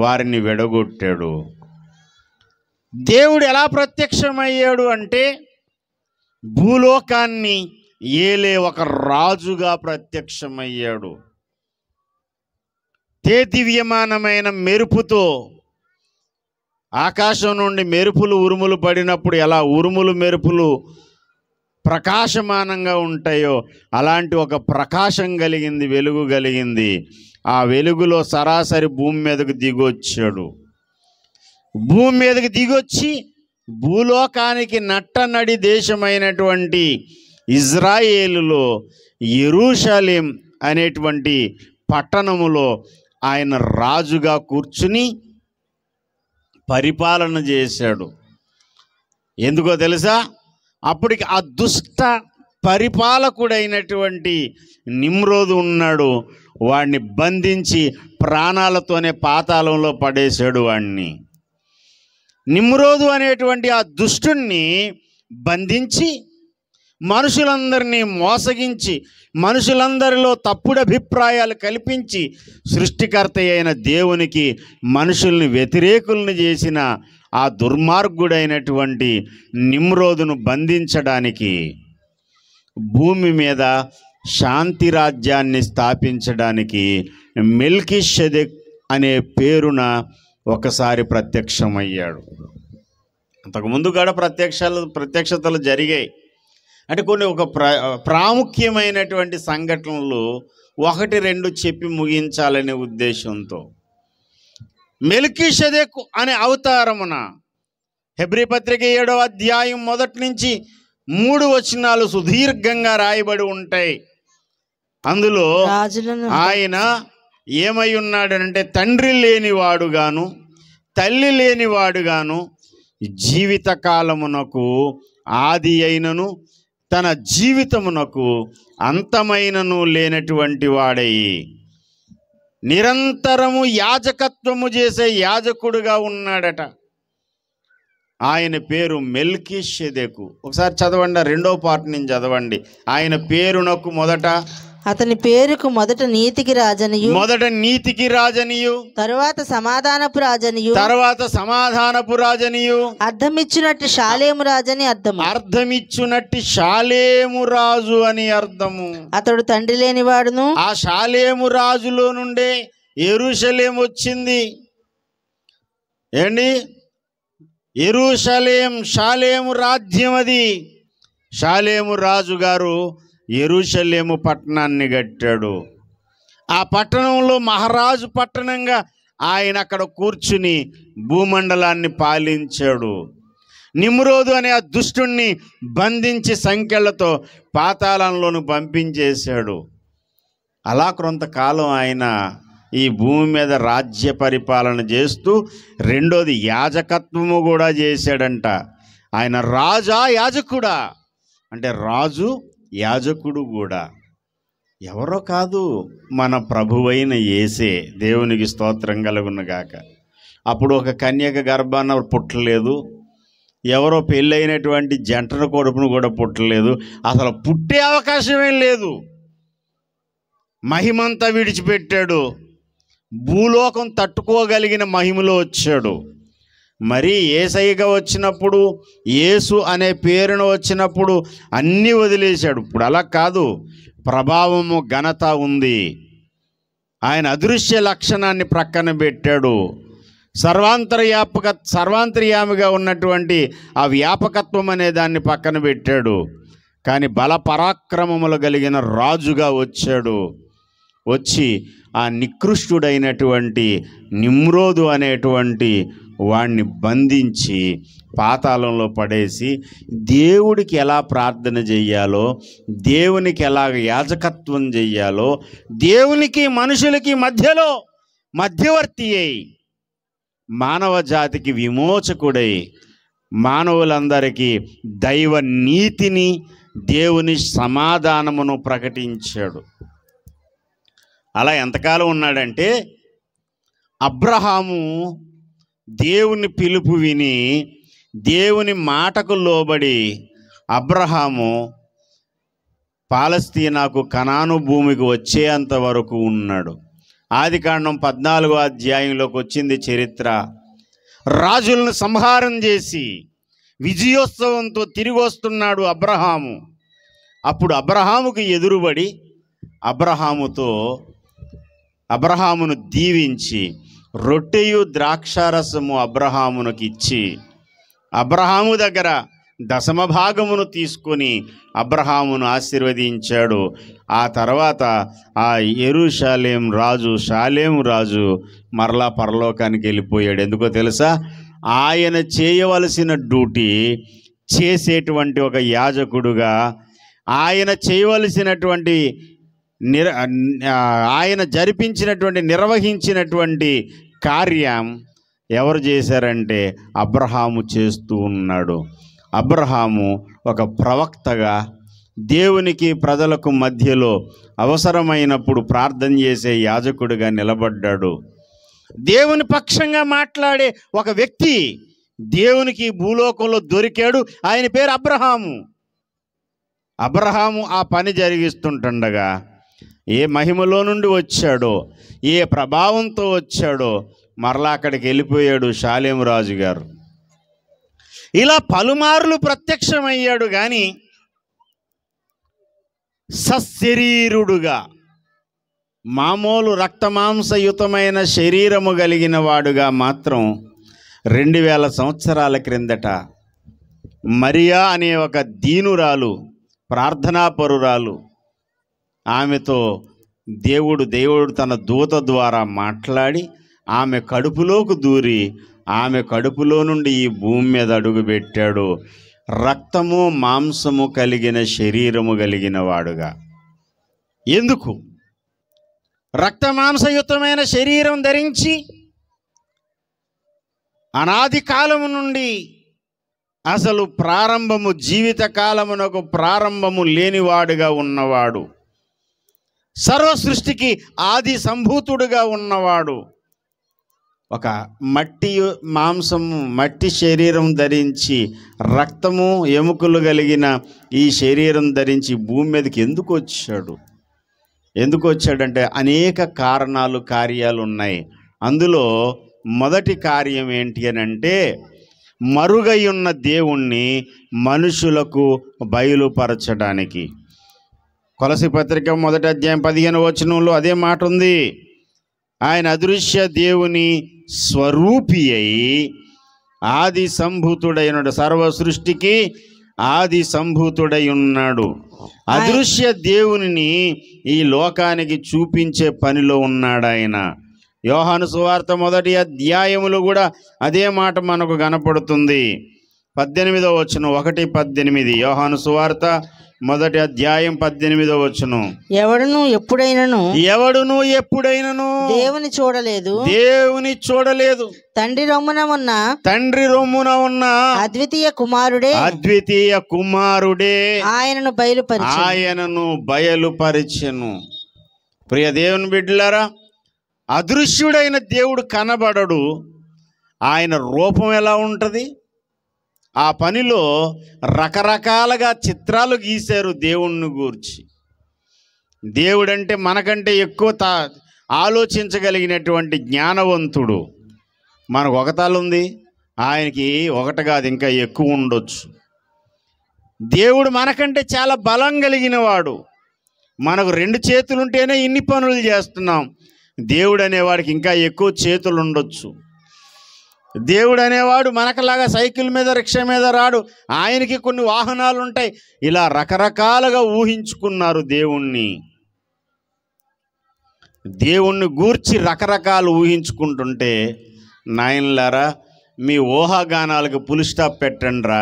వారిని విడగొట్టాడు. దేవుడు ఎలా ప్రత్యక్షమయ్యాడు అంటే, భూలోకాన్ని ఏలే ఒక రాజుగా ప్రత్యక్షమయ్యాడు. దివ్యమానమైన మెరుపుతో, ఆకాశం నుండి మెరుపులు ఉరుములు పడినప్పుడు ఎలా ఉరుములు మెరుపులు ప్రకాశమానంగా ఉంటాయో అలాంటి ఒక ప్రకాశం కలిగింది, వెలుగు కలిగింది. ఆ వెలుగులో సరాసరి భూమి మీదకు దిగొచ్చాడు. భూమి మీదకి దిగొచ్చి భూలోకానికి నట్టనడి దేశమైనటువంటి ఇజ్రాయేలులో యెరూషలేం అనేటువంటి పట్టణములో ఆయన రాజుగా కూర్చుని పరిపాలన చేశాడు. ఎందుకో తెలుసా? అప్పటికి ఆ దుష్ట పరిపాలకుడైనటువంటి నిమ్రోదు ఉన్నాడు. వాడిని బంధించి ప్రాణాలతోనే పాతాళంలో పడేశాడు. వాడిని, నిమ్రోదు అనేటువంటి ఆ దుష్టుణ్ణి బంధించి మనుషులందరినీ మోసగించి మనుషులందరిలో తప్పుడు అభిప్రాయాలు కల్పించి సృష్టికర్త అయిన దేవునికి మనుషుల్ని వ్యతిరేకుల్ని చేసిన ఆ దుర్మార్గుడైనటువంటి నిమ్రోదును బంధించడానికి భూమి మీద శాంతి రాజ్యాన్ని స్థాపించడానికి మెల్కీషెదెక్ అనే పేరున ఒకసారి ప్రత్యక్షమయ్యాడు. అంతకుముందు కూడా ప్రత్యక్షతలు జరిగాయి. అంటే కొన్ని ఒక ప్రాముఖ్యమైనటువంటి సంఘటనలు 1-2 చెప్పి ముగించాలనే ఉద్దేశంతో మెల్కీషెదెకు అనే అవతారమున హెబ్రీ పత్రిక 7వ అధ్యాయం 1 నుంచి 3 వచనాలు సుదీర్ఘంగా రాయబడి ఉంటాయి. అందులో ఆయన ఏమై ఉన్నాడనంటే తండ్రి లేనివాడుగాను తల్లి లేనివాడుగాను జీవితకాలమునకు ఆది అయినను తన జీవితమునకు అంతమైనను లేనటువంటి వాడై నిరంతరము యాజకత్వము చేసే యాజకుడుగా ఉన్నాడట. ఆయన పేరు మెల్కీషెదెకు. ఒకసారి చదవండి, 2వ పార్ట్ నుంచి చదవండి. ఆయన పేరునకు అతని పేరుకు మొదట నీతికి రాజనియు తరువాత సమాధానపు రాజనియు అర్థమిచ్చునట్టు షాలేము రాజు అని అర్థము. అతడు తండ్రి లేనివాడును. ఆ షాలేము రాజులో నుండే యెరూషలేము వచ్చింది. ఏండి షాలేము రాజ్యం. అది షాలేము రాజు గారు యెరూషలేము పట్టణాన్ని కట్టాడు. ఆ పట్టణంలో మహారాజు పట్టణంగా ఆయన అక్కడ కూర్చుని భూమండలాన్ని పాలించాడు. నిమ్రోదు అనే ఆ దుష్టుణ్ణి బంధించి సంకెళ్లతో పాతాళంలోను పంపించేశాడు. అలా కొంతకాలం ఆయన ఈ భూమి మీద రాజ్య పరిపాలన చేస్తూ 2వది యాజకత్వము కూడా చేశాడంట. ఆయన రాజా యాజకుడా అంటే రాజు యాజకుడు కూడా. ఎవరో కాదు, మన ప్రభువైన యేసే. దేవునికి స్తోత్రం కలుగునుగాక. అప్పుడు ఒక కన్యక గర్భాన పుట్టలేదు, ఎవరో పెళ్ళైనటువంటి జంటను కొడుకును కూడా పుట్టలేదు, అసలు పుట్టే అవకాశమే లేదు. మహిమంతా విడిచిపెట్టాడు, భూలోకం తట్టుకోగలిగిన మహిమలో వచ్చాడు. మరి యేసయ్యగా వచ్చినప్పుడు, యేసు అనే పేరును వచ్చినప్పుడు అన్నీ వదిలేశాడు. ఇప్పుడు అలా కాదు, ప్రభావము ఘనత ఉంది. ఆయన అదృశ్య లక్షణాన్ని ప్రక్కన పెట్టాడు. సర్వాంతర్యామిగా ఉన్నటువంటి ఆ వ్యాపకత్వం అనే దాన్ని పక్కన పెట్టాడు. కానీ బల పరాక్రమములు కలిగిన రాజుగా వచ్చాడు. వచ్చి ఆ నికృష్టుడైనటువంటి నిమ్రోదు అనేటువంటి వాణ్ణి బంధించి పాతాళంలో పడేసి దేవుడికి ఎలా ప్రార్థన చెయ్యాలో, దేవునికి ఎలా యాజకత్వం చెయ్యాలో, దేవునికి మనుషులకి మధ్యలో మధ్యవర్తి అయి మానవ జాతికి విమోచకుడై మానవులందరికీ దైవ నీతిని, దేవుని సమాధానమును ప్రకటించాడు. అలా ఎంతకాలం ఉన్నాడంటే అబ్రహాము దేవుని పిలుపు విని దేవుని మాటకు లోబడి అబ్రహాము పాలస్తీనాకు కనాను భూమికి వచ్చేంత వరకు ఉన్నాడు. ఆదికాండం 14వ అధ్యాయంలోకి వచ్చింది చరిత్ర. రాజులను సంహారం చేసి విజయోత్సవంతో తిరిగి వస్తున్నాడు అబ్రహాము. అప్పుడు అబ్రహాముకు ఎదురుబడి అబ్రహామును దీవించి రొట్టెయు ద్రాక్షారసము అబ్రహామునకు ఇచ్చి అబ్రహాము దగ్గర దశమభాగమును తీసుకొని అబ్రహామును ఆశీర్వదించాడు. ఆ తర్వాత ఆ షాలేము రాజు మరలా పరలోకానికి వెళ్ళిపోయాడు. ఎందుకో తెలుసా? ఆయన చేయవలసిన డ్యూటీ చేసేటువంటి ఒక యాజకుడుగా, ఆయన చేయవలసినటువంటి ఆయన నిర్వహించినటువంటి కార్యం ఎవరు చేశారంటే అబ్రహాము చేస్తూ ఉన్నాడు. అబ్రహాము ఒక ప్రవక్తగా దేవునికి ప్రజలకు మధ్యలో అవసరమైనప్పుడు ప్రార్థన చేసే యాజకుడిగా నిలబడ్డాడు. దేవుని పక్షంగా మాట్లాడే ఒక వ్యక్తి దేవునికి భూలోకంలో దొరికాడు. ఆయన పేరు అబ్రహాము. అబ్రహాము ఆ పని జరిగిస్తుంటుండగా ఏ మహిమలో నుండి వచ్చాడో, ఏ ప్రభావంతో వచ్చాడో మరలా అక్కడికి వెళ్ళిపోయాడు షాలేము రాజు గారు. ఇలా పలుమార్లు ప్రత్యక్షమయ్యాడు. కానీ సశరీరుడుగా, మామూలు రక్తమాంసయుతమైన శరీరము కలిగిన వాడుగా మాత్రం 2000 సంవత్సరాల క్రిందట మరియా అనే ఒక దీనురాలు, ప్రార్థనాపరురాలు, ఆమెతో దేవుడు తన దూత ద్వారా మాట్లాడి ఆమె కడుపులోకి దూరి ఆమె కడుపులో నుండి ఈ భూమి మీద అడుగుపెట్టాడు. రక్తము మాంసము కలిగిన శరీరము కలిగిన వాడుగా. ఎందుకు? రక్తమాంసయుతమైన శరీరం ధరించి అనాది కాలము నుండి అసలు ప్రారంభము, జీవిత కాలమునకు ప్రారంభము లేనివాడుగా ఉన్నవాడు, సర్వ సృష్టికి ఆది సంభూతుడుగా ఉన్నవాడు, ఒక మట్టి మాంసము, మట్టి శరీరం ధరించి రక్తము ఎముకలు కలిగిన ఈ శరీరం ధరించి భూమి మీదకి ఎందుకు వచ్చాడు? ఎందుకు వచ్చాడంటే అనేక కారణాలు, కార్యాలు ఉన్నాయి. అందులో మొదటి కార్యం ఏంటి అని అంటే, మరుగై ఉన్న దేవుణ్ణి మనుషులకు బయలుపరచడానికి. కొలసి పత్రిక 1వ అధ్యాయం 15వ వచనంలో అదే మాట ఉంది. ఆయన అదృశ్య దేవుని స్వరూపి అయి ఆది సంభూతుడైనడు, సర్వ సృష్టికి ఆది సంభూతుడై ఉన్నాడు. అదృశ్య దేవునిని ఈ లోకానికి చూపించే పనిలో ఉన్నాడు ఆయన. యోహాను సువార్త 1వ అధ్యాయములో కూడా అదే మాట మనకు కనపడుతుంది. 18వ వచనం, 1:18. యోహాను సువార్త 1వ అధ్యాయం 18వ వచనం. ఎవడును ఎప్పుడైనను దేవుని చూడలేదు, తండ్రి రొమ్మున ఉన్న అద్వితీయ కుమారుడే ఆయనను బయలుపరిచెను. ప్రియ దేవుని బిడ్డలారా, అదృశ్యుడైన దేవుడు కనబడడు. ఆయన రూపం ఎలా ఉంటుంది? ఆ పనిలో రకరకాలుగా చిత్రాలు గీశారు దేవుణ్ణి గూర్చి. దేవుడంటే మనకంటే ఎక్కువ ఆలోచించగలిగినటువంటి జ్ఞానవంతుడు. మనకు ఒక తల ఉంది, ఆయనకి ఒకటి కాదు, ఇంకా ఎక్కువ ఉండొచ్చు. దేవుడు మనకంటే చాలా బలం కలిగిన వాడు. మనకు 2 చేతులు ఉంటేనే ఇన్ని పనులు చేస్తున్నాం. దేవుడు అనేవాడికి ఇంకా ఎక్కువ చేతులు ఉండొచ్చు. దేవుడు అనేవాడు మనకలాగా సైకిల్ మీద, రిక్షా మీద రాడు. ఆయనకి కొన్ని వాహనాలు ఉంటాయి. ఇలా రకరకాలుగా ఊహించుకున్నారు దేవుణ్ణి గూర్చి రకరకాలు ఊహించుకుంటుంటే, నాయనలారా, మీ ఊహాగానాలకు పులి స్టాప్ పెట్టండి రా.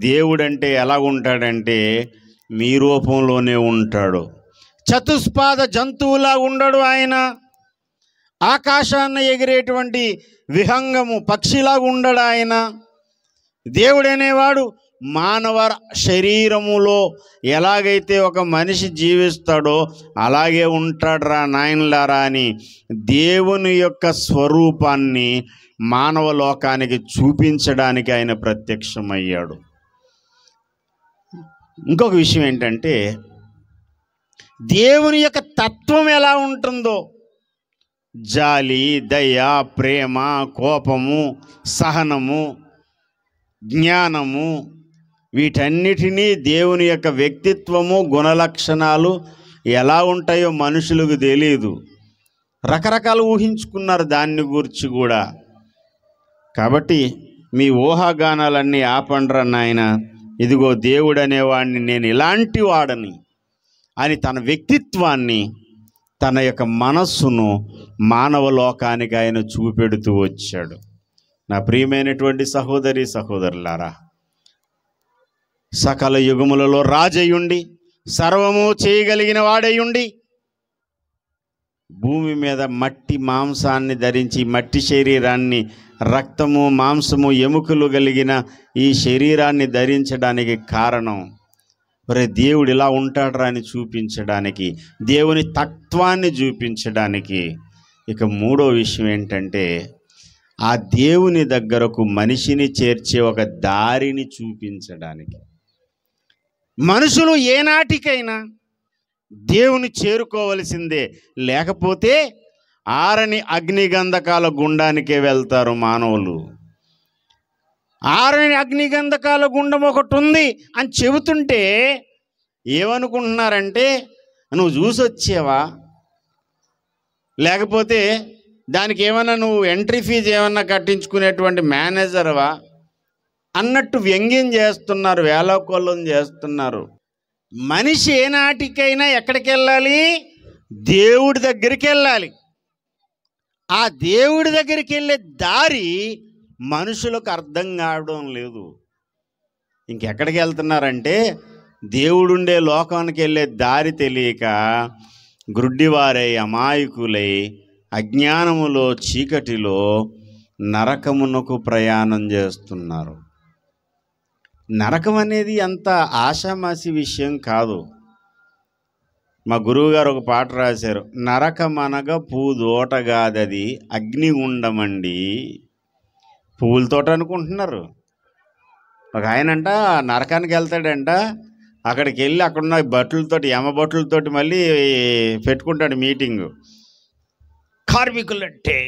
దేవుడంటే ఎలా ఉంటాడంటే మీ రూపంలోనే ఉంటాడు. చతుష్పాద జంతువులా ఉండడు ఆయన. ఆకాశాన్ని ఎగిరేటువంటి విహంగము పక్షిలాగా ఉండడు ఆయన. దేవుడనేవాడు మానవ శరీరములో ఎలాగైతే ఒక మనిషి జీవిస్తాడో అలాగే ఉంటాడు రా నాయనలారా అని దేవుని యొక్క స్వరూపాన్ని మానవ లోకానికి చూపించడానికి ఆయన ప్రత్యక్షమయ్యాడు. ఇంకొక విషయం ఏంటంటే, దేవుని యొక్క తత్వం ఎలా ఉంటుందో, జాలి, దయ, ప్రేమ, కోపము, సహనము, జ్ఞానము, వీటన్నిటినీ దేవుని యొక్క వ్యక్తిత్వము, గుణలక్షణాలు ఎలా ఉంటాయో మనుషులకు తెలియదు. రకరకాలు ఊహించుకున్నారు దాన్ని గురించి కూడా. కాబట్టి మీ ఊహాగానాలన్నీ ఆపండ్రా నాయన. ఇదిగో దేవుడు అనేవాడిని నేను ఇలాంటి వాడని అని తన వ్యక్తిత్వాన్ని, తన యొక్క మనస్సును మానవ లోకానికి ఆయన చూపెడుతూ వచ్చాడు. నా ప్రియమైనటువంటి సహోదరి సహోదరులారా, సకల యుగములలో రాజయుండి సర్వము చేయగలిగిన వాడయుండి భూమి మీద మట్టి మాంసాన్ని ధరించి, మట్టి శరీరాన్ని, రక్తము మాంసము ఎముకలు కలిగిన ఈ శరీరాన్ని ధరించడానికి కారణం మరి దేవుడు ఇలా ఉంటాడరా అని చూపించడానికి, దేవుని తత్వాన్ని చూపించడానికి. ఇక మూడో విషయం ఏంటంటే, ఆ దేవుని దగ్గరకు మనిషిని చేర్చే ఒక దారిని చూపించడానికి. మనుషులు ఏనాటికైనా దేవుని చేరుకోవలసిందే, లేకపోతే ఆరని అగ్నిగంధకాల గుండానికే వెళ్తారు మానవులు. ఆరని అగ్నిగంధకాల గుండం ఒకటి ఉంది అని చెబుతుంటే ఏమనుకుంటున్నారంటే నువ్వు చూసి వచ్చావా, లేకపోతే దానికి ఏమన్నా నువ్వు ఎంట్రీ ఫీజు ఏమన్నా కట్టించుకునేటువంటి మేనేజర్వా అన్నట్టు వ్యంగ్యం చేస్తున్నారు, వేళాకోళం చేస్తున్నారు. మనిషి ఏనాటికైనా ఎక్కడికి వెళ్ళాలి? దేవుడి దగ్గరికి వెళ్ళాలి. ఆ దేవుడి దగ్గరికి వెళ్ళే దారి మనుషులకు అర్థం కావడం లేదు. ఇంకెక్కడికి వెళ్తున్నారంటే దేవుడుండే లోకానికి వెళ్ళే దారి తెలియక గ్రుడ్డివారై, అమాయకులై, అజ్ఞానములో, చీకటిలో నరకమునకు ప్రయాణం చేస్తున్నారు. నరకం అనేది అంత ఆషామాషి విషయం కాదు. మా గురువుగారు ఒక పాట రాశారు, నరకమనగా పూదోటగాదది అగ్నిగుండమండి. పువ్వుల తోట అనుకుంటున్నారు. ఒక ఆయనంట నరకానికి వెళ్తాడంట, అక్కడికి వెళ్ళి అక్కడున్న బట్టలతోటి, యమ బట్టలతోటి మళ్ళీ పెట్టుకుంటాడు మీటింగు. కార్మికులంటే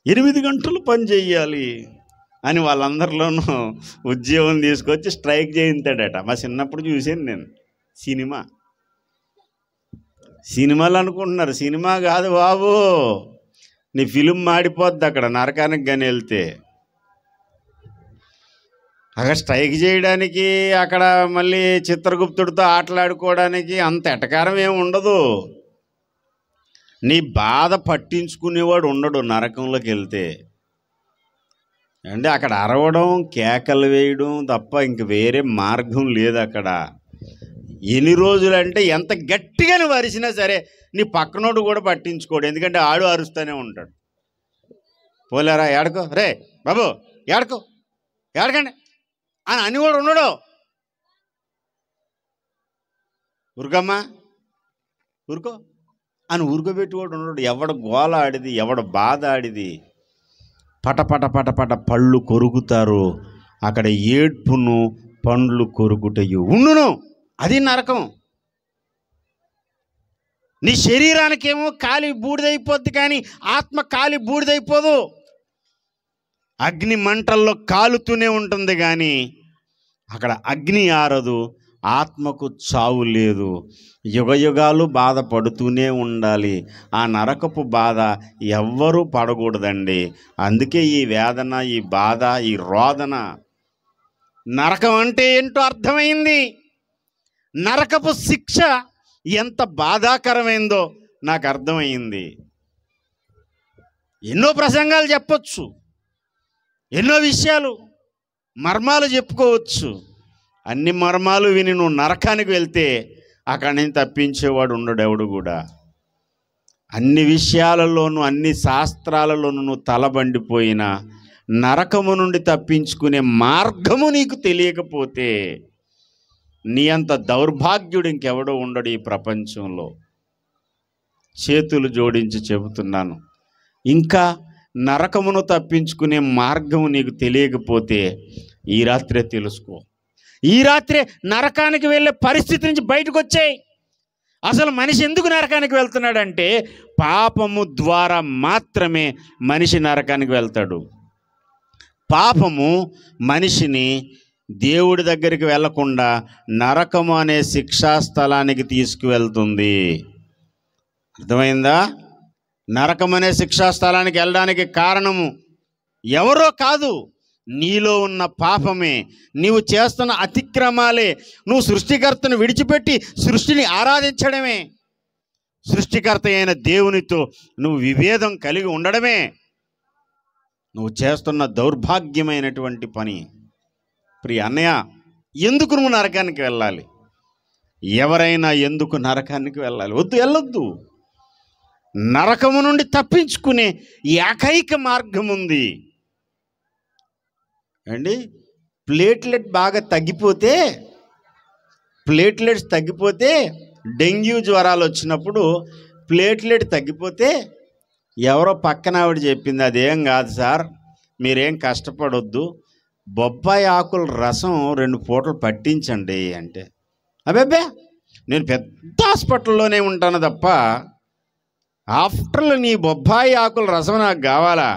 8 గంటలు పని చెయ్యాలి అని వాళ్ళందరిలోనూ ఉద్యోగం తీసుకొచ్చి స్ట్రైక్ చేయించాడట. మా చిన్నప్పుడు చూశాను నేను సినిమాలు అనుకుంటున్నారు. సినిమా కాదు బాబు, నీ ఫిలిం మాడిపోద్ది అక్కడ నరకానికి కానీ వెళ్తే. అక్కడ స్ట్రైక్ చేయడానికి, అక్కడ మళ్ళీ చిత్రగుప్తుడితో ఆటలాడుకోవడానికి అంత ఎటకారం ఏమి ఉండదు. నీ బాధ పట్టించుకునేవాడు ఉండడు నరకంలోకి వెళ్తే. అంటే అక్కడ అరవడం, కేకలు వేయడం తప్ప ఇంక వేరే మార్గం లేదు అక్కడ. ఎన్ని రోజులంటే ఎంత గట్టిగానే వరిసినా సరే నీ పక్కనోడు కూడా పట్టించుకోడు, ఎందుకంటే ఆడు అరుస్తూనే ఉంటాడు. పోలేరా ఏడకో, రే బాబు ఏడకో, ఏడకండి అని కూడా ఉండడు. ఊరుకమ్మా ఊరుకో అని ఊరుకోబెట్టుకోడు ఉండడు. ఎవడ గోల ఆడిది, ఎవడ బాధ ఆడిది. పటపట పటపట పళ్ళు కొరుకుతారు. అక్కడ ఏడ్పును, పండ్లు కొరుకుటయు ఉండును. అది నరకం. నీ శరీరానికేమో కాలి బూడిదైపోద్ది, కానీ ఆత్మ కాలి బూడిదైపోదు. అగ్ని మంటల్లో కాలుతూనే ఉంటుంది, కానీ అక్కడ అగ్ని ఆరదు, ఆత్మకు చావు లేదు. యుగయుగాలు బాధపడుతూనే ఉండాలి. ఆ నరకపు బాధ ఎవ్వరూ పడకూడదండి. అందుకే ఈ వేదన, ఈ బాధ, ఈ రోదన. నరకం అంటే ఏంటో అర్థమైంది. నరకపు శిక్ష ఎంత బాధాకరమైందో నాకు అర్థమైంది. ఎన్నో ప్రసంగాలు చెప్పొచ్చు, ఎన్నో విషయాలు, మర్మాలు చెప్పుకోవచ్చు. అన్ని మర్మాలు విని నువ్వు నరకానికి వెళ్తే అక్కడి నుంచి తప్పించేవాడు ఉండడు ఎవడు కూడా. అన్ని విషయాలలోనూ, అన్ని శాస్త్రాలలోనూ నువ్వు తలబండిపోయినా నరకము నుండి తప్పించుకునే మార్గము నీకు తెలియకపోతే నీ అంత దౌర్భాగ్యుడు ఇంకెవడో ఉండడు ఈ ప్రపంచంలో. చేతులు జోడించి చెబుతున్నాను, ఇంకా నరకమును తప్పించుకునే మార్గము నీకు తెలియకపోతే ఈ రాత్రే తెలుసుకో. ఈ రాత్రే నరకానికి వెళ్ళే పరిస్థితి నుంచి బయటకు వచ్చేయి. అసలు మనిషి ఎందుకు నరకానికి వెళ్తున్నాడంటే పాపము ద్వారా మాత్రమే మనిషి నరకానికి వెళ్తాడు. పాపము మనిషిని దేవుడి దగ్గరికి వెళ్లకుండా నరకము అనే శిక్షాస్థలానికి తీసుకువెళ్తుంది. అర్థమైందా? నరకం అనే శిక్షాస్థలానికి వెళ్ళడానికి కారణము ఎవరో కాదు, నీలో ఉన్న పాపమే, నీవు చేస్తున్న అతిక్రమాలే. నువ్వు సృష్టికర్తను విడిచిపెట్టి సృష్టిని ఆరాధించడమే, సృష్టికర్త అయిన దేవునితో నువ్వు విభేదం కలిగి ఉండడమే నువ్వు చేస్తున్న దౌర్భాగ్యమైనటువంటి పని. ప్రియ అన్నయ్య, ఎందుకు నువ్వు నరకానికి వెళ్ళాలి? ఎవరైనా ఎందుకు నరకానికి వెళ్ళాలి? వద్దు, వెళ్ళొద్దు. నరకము నుండి తప్పించుకునే ఏకైక మార్గం ఉంది అండి. ప్లేట్లెట్స్ తగ్గిపోతే డెంగ్యూ జ్వరాలు వచ్చినప్పుడు ప్లేట్లెట్ తగ్గిపోతే ఎవరో పక్కన ఆవిడ చెప్పింది, అదేం కాదు సార్, మీరేం కష్టపడొద్దు, బొప్పాయి ఆకుల రసం 2 పూటలు పట్టించండి అంటే, అబ్బే నేను పెద్ద హాస్పిటల్లోనే ఉంటాను తప్ప ఆఫ్టర్లో నీ బొప్పాయి ఆకుల రసం నాకు కావాలా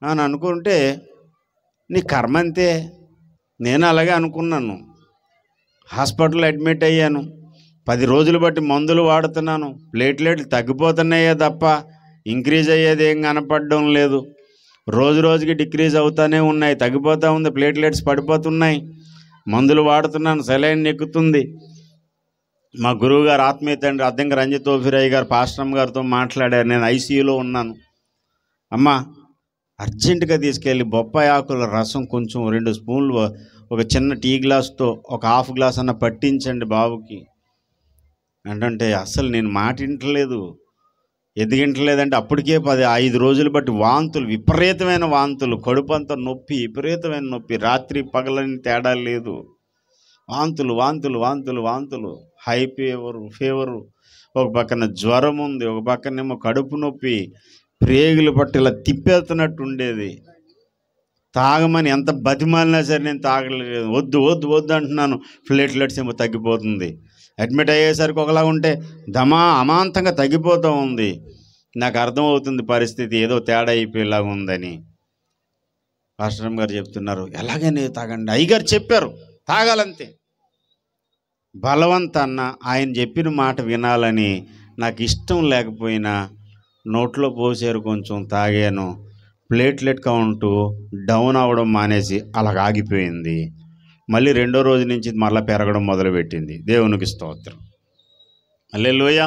అని అనుకుంటే నీ కర్మ అంతే. నేను అలాగే అనుకున్నాను. హాస్పిటల్లో అడ్మిట్ అయ్యాను. 10 రోజులు బట్టి మందులు వాడుతున్నాను. ప్లేట్లెట్లు తగ్గిపోతున్నాయే తప్ప ఇంక్రీజ్ అయ్యేది ఏం కనపడడం లేదు. రోజు రోజుకి డిక్రీజ్ అవుతూనే ఉన్నాయి, తగ్గిపోతూ ఉంది, ప్లేట్లెట్స్ పడిపోతున్నాయి. మందులు వాడుతున్నాను, సెలైన్ ఎక్కుతుంది. మా గురువు గారు ఆత్మీయ తండ్రి అద్దంకి రంజిత్ తోఫిరయ్య గారు పాస్టమ్ గారితో మాట్లాడారు. నేను ఐసీయూలో ఉన్నాను. అమ్మ అర్జెంటుగా తీసుకెళ్ళి బొప్పాయి ఆకుల రసం కొంచెం 2 స్పూన్లు ఒక చిన్న టీ గ్లాస్తో ఒక హాఫ్ గ్లాస్ అన్న పట్టించండి బాబుకి అంటే అసలు నేను మాట వింటలేదు. ఎందుకు వింటలేదంటే అప్పటికే 5 రోజులు బట్టి వాంతులు, విపరీతమైన వాంతులు, కడుపు అంతా నొప్పి, విపరీతమైన నొప్పి, రాత్రి పగలని తేడా లేదు. వాంతులు వాంతులు వాంతులు వాంతులు, హై ఫీవరు, ఒక పక్కన జ్వరం ఉంది, ఒక పక్కనేమో కడుపు నొప్పి, ప్రేగులు పట్టి ఇలా తిప్పేస్తున్నట్టు ఉండేది. తాగమని ఎంత బతిమాలినా సరే నేను తాగలేదు. వద్దు వద్దు వద్దు అంటున్నాను. ప్లేట్లెట్స్ ఏమో తగ్గిపోతుంది. అడ్మిట్ అయ్యేసరికి ఒకలా ఉంటే అమాంతంగా తగ్గిపోతూ ఉంది. నాకు అర్థమవుతుంది పరిస్థితి ఏదో తేడా అయిపోయేలాగా ఉందని. పాస్టర్ గారు చెప్తున్నారు, ఎలాగనే తాగండి. అయ్యగారు చెప్పారు తాగాలంతే. బలవంతాన్న ఆయన చెప్పిన మాట వినాలని నాకు ఇష్టం లేకపోయినా నోట్లో పోసారు, కొంచెం తాగాను. ప్లేట్లెట్ కౌంటు డౌన్ అవ్వడం మానేసి అలాగ ఆగిపోయింది. మళ్ళీ 2వ రోజు నుంచి మళ్ళీ పెరగడం మొదలుపెట్టింది. దేవునికి స్తోత్రం, హల్లెలూయా.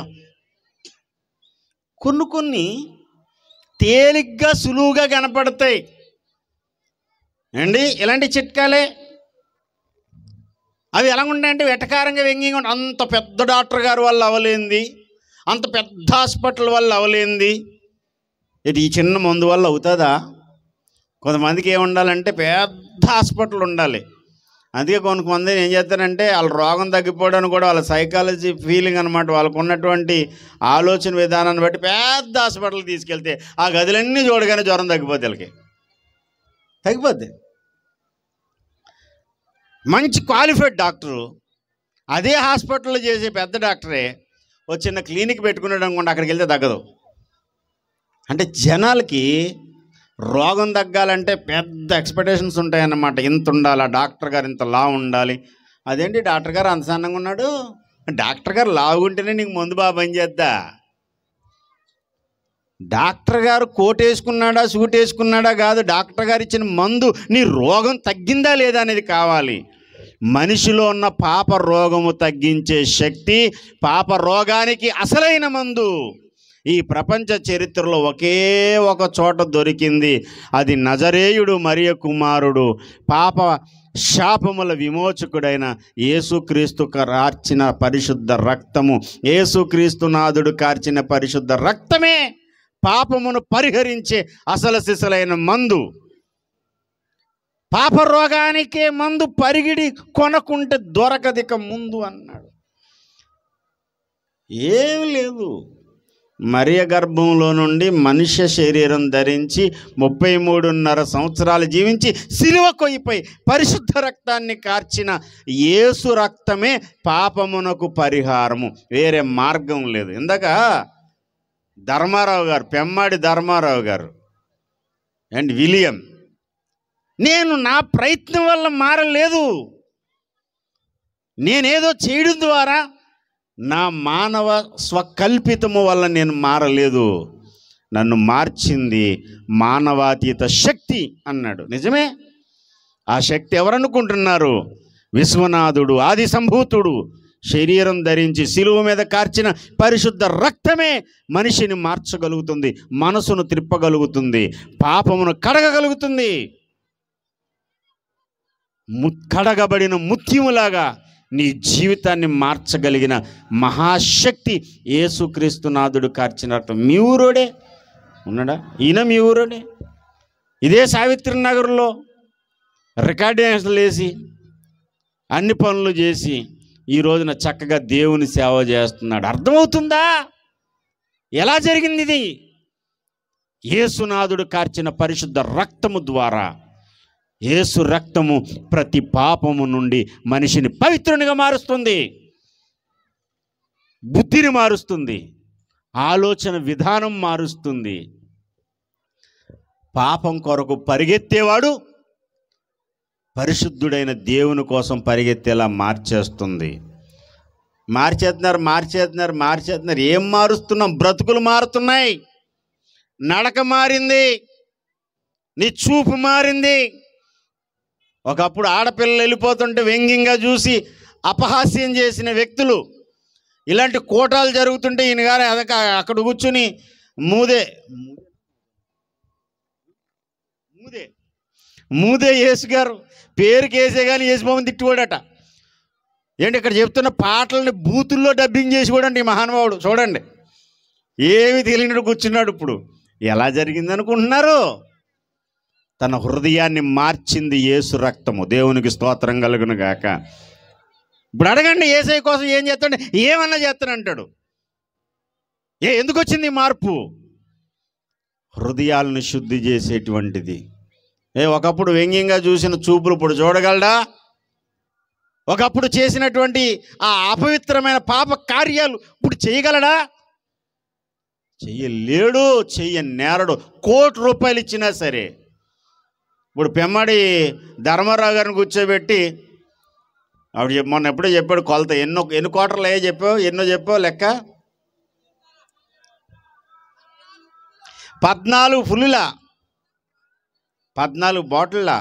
కొన్ని తేలిగ్గా సులువుగా కనపడతాయి అండి ఇలాంటి చిట్కాలే. అవి ఎలా ఉంటాయంటే వెటకారంగా వ్యంగ్యంగా ఉంటాయి. అంత పెద్ద డాక్టర్ గారు వల్ల అవ్వలేంది, అంత పెద్ద హాస్పిటల్ వల్ల అవ్వలేంది, ఇది ఈ చిన్న మందు వల్ల అవుతుందా? కొంతమందికి ఏముండాలంటే పెద్ద హాస్పిటల్ ఉండాలి. అందుకే కొంతమంది ఏం చేస్తారంటే వాళ్ళ రోగం తగ్గిపోవడానికి కూడా వాళ్ళ సైకాలజీ ఫీలింగ్ అనమాట, వాళ్ళకు ఉన్నటువంటి ఆలోచన విధానాన్ని బట్టి పెద్ద హాస్పిటల్కి తీసుకెళ్తే ఆ గదులన్నీ చూడగానే జ్వరం తగ్గిపోద్ది, వాళ్ళకి తగ్గిపోద్ది. మంచి క్వాలిఫైడ్ డాక్టరు అదే హాస్పిటల్లో చేసే పెద్ద డాక్టరే ఒక చిన్న క్లినిక్ పెట్టుకున్నాడు అనుకోండి, అక్కడికి వెళ్తే తగ్గదు. అంటే జనాలకి రోగం తగ్గాలంటే పెద్ద ఎక్స్పెక్టేషన్స్ ఉంటాయన్నమాట. ఇంత ఉండాలి, డాక్టర్ గారు ఇంత లావు ఉండాలి. అదేంటి డాక్టర్ గారు అంత సన్నంగా ఉన్నాడు, డాక్టర్ గారు లావుంటేనే నీకు మందు బాగా పనిచేద్దా? డాక్టర్ గారు కోట్ వేసుకున్నాడా సూట్ వేసుకున్నాడా కాదు, డాక్టర్ గారు ఇచ్చిన మందు నీ రోగం తగ్గిందా లేదా అనేది కావాలి. మనిషిలో ఉన్న పాప రోగము తగ్గించే శక్తి, పాప రోగానికి అసలైన మందు ఈ ప్రపంచ చరిత్రలో ఒకే ఒక చోట దొరికింది. అది నజరేయుడు మరియ కుమారుడు, పాప శాపముల విమోచకుడైన యేసుక్రీస్తు కార్చిన పరిశుద్ధ రక్తము. యేసుక్రీస్తు నాథుడు కార్చిన పరిశుద్ధ రక్తమే పాపమును పరిహరించే అసలు సిసలైన మందు. పాప రోగానికే మందు పరిగిడి కొనకుంటే దొరకదిక ముందు అన్నాడు. ఏం లేదు, మరియ గర్భంలో నుండి మనుష్య శరీరం ధరించి 33.5 సంవత్సరాలు జీవించి సిలువ కొయ్యిపై పరిశుద్ధ రక్తాన్ని కార్చిన యేసు రక్తమే పాపమునకు పరిహారము, వేరే మార్గం లేదు. ఇందాక ధర్మారావు గారు, పెమ్మాడి ధర్మారావు గారు అండ్ విలియం, నేను నా ప్రయత్నం వల్ల మారలేదు, నేనేదో చేయడం ద్వారా నా మానవ స్వకల్పితము వల్ల నేను మారలేదు, నన్ను మార్చింది మానవాతీత శక్తి అన్నాడు. నిజమే, ఆ శక్తి ఎవరనుకుంటున్నారు? విశ్వనాథుడు, ఆది సంభూతుడు శరీరం ధరించి శిలువ మీద కార్చిన పరిశుద్ధ రక్తమే మనిషిని మార్చగలుగుతుంది, మనసును త్రిప్పగలుగుతుంది, పాపమును కడగగలుగుతుంది. కడగబడిన ముత్యములాగా నీ జీవితాన్ని మార్చగలిగిన మహాశక్తి యేసుక్రీస్తునాథుడు కార్చిన రక్తం. మీ ఊరోడే ఉన్నాడా? ఈయన మీ ఊరోడే. ఇదే సావిత్రి నగర్లో రికార్డింగ్స్లు వేసి అన్ని పనులు చేసి ఈ రోజున చక్కగా దేవుని సేవ చేస్తున్నాడు. అర్థమవుతుందా ఎలా జరిగింది ఇది? యేసునాథుడు కార్చిన పరిశుద్ధ రక్తము ద్వారా. యేసు రక్తము ప్రతి పాపము నుండి మనిషిని పవిత్రునిగా మారుస్తుంది, బుద్ధిని మారుస్తుంది, ఆలోచన విధానం మారుస్తుంది. పాపం కొరకు పరిగెత్తేవాడు పరిశుద్ధుడైన దేవుని కోసం పరిగెత్తేలా మార్చేస్తుంది. మార్చేస్తున్నారు. ఏం మారుస్తున్నాం? బ్రతుకులు మారుతున్నాయి, నడక మారింది, నీ చూపు మారింది. ఒకప్పుడు ఆడపిల్లలు వెళ్ళిపోతుంటే వ్యంగ్యంగా చూసి అపహాస్యం చేసిన వ్యక్తులు, ఇలాంటి కోటాలు జరుగుతుంటే ఈయన గారు అక్కడ కూర్చుని మూదే యేసు గారు పేరుకి వేసే కానీ యేసుబాబుని తిట్టుకోడట. ఏంటి ఇక్కడ చెప్తున్న పాటలని బూతుల్లో డబ్బింగ్ చేసి కూడా ఈ మహానుభావుడు చూడండి, ఏమి తెలియనట్టు కూర్చున్నాడు. ఇప్పుడు ఎలా జరిగింది అనుకుంటున్నారు? తన హృదయాన్ని మార్చింది యేసు రక్తము. దేవునికి స్తోత్రం కలుగును గాక. ఇప్పుడు అడగండి, యేసయ్య కోసం ఏం చేస్తాడు? ఏమన్నా చేస్తానంటాడు. ఎందుకు వచ్చింది ఈ మార్పు? హృదయాలను శుద్ధి చేసేటువంటిది. ఒకప్పుడు వ్యంగ్యంగా చూసిన చూపులు ఇప్పుడు చూడగలడా? ఒకప్పుడు చేసినటువంటి ఆ అపవిత్రమైన పాప కార్యాలు ఇప్పుడు చేయగలడా? చెయ్యలేడు, చెయ్యనేరడు. ₹1,00,00,000 ఇచ్చినా సరే. ఇప్పుడు పెమ్మడి ధర్మారావు గారిని కూర్చోబెట్టి ఆవిడ మొన్న ఎప్పుడో చెప్పాడు కొలత, ఎన్ని కోటర్లు అయ్యో చెప్పావు, ఎన్నో చెప్పావు లెక్క. 14 ఫుల్లులా, 14 బాటిల్లా,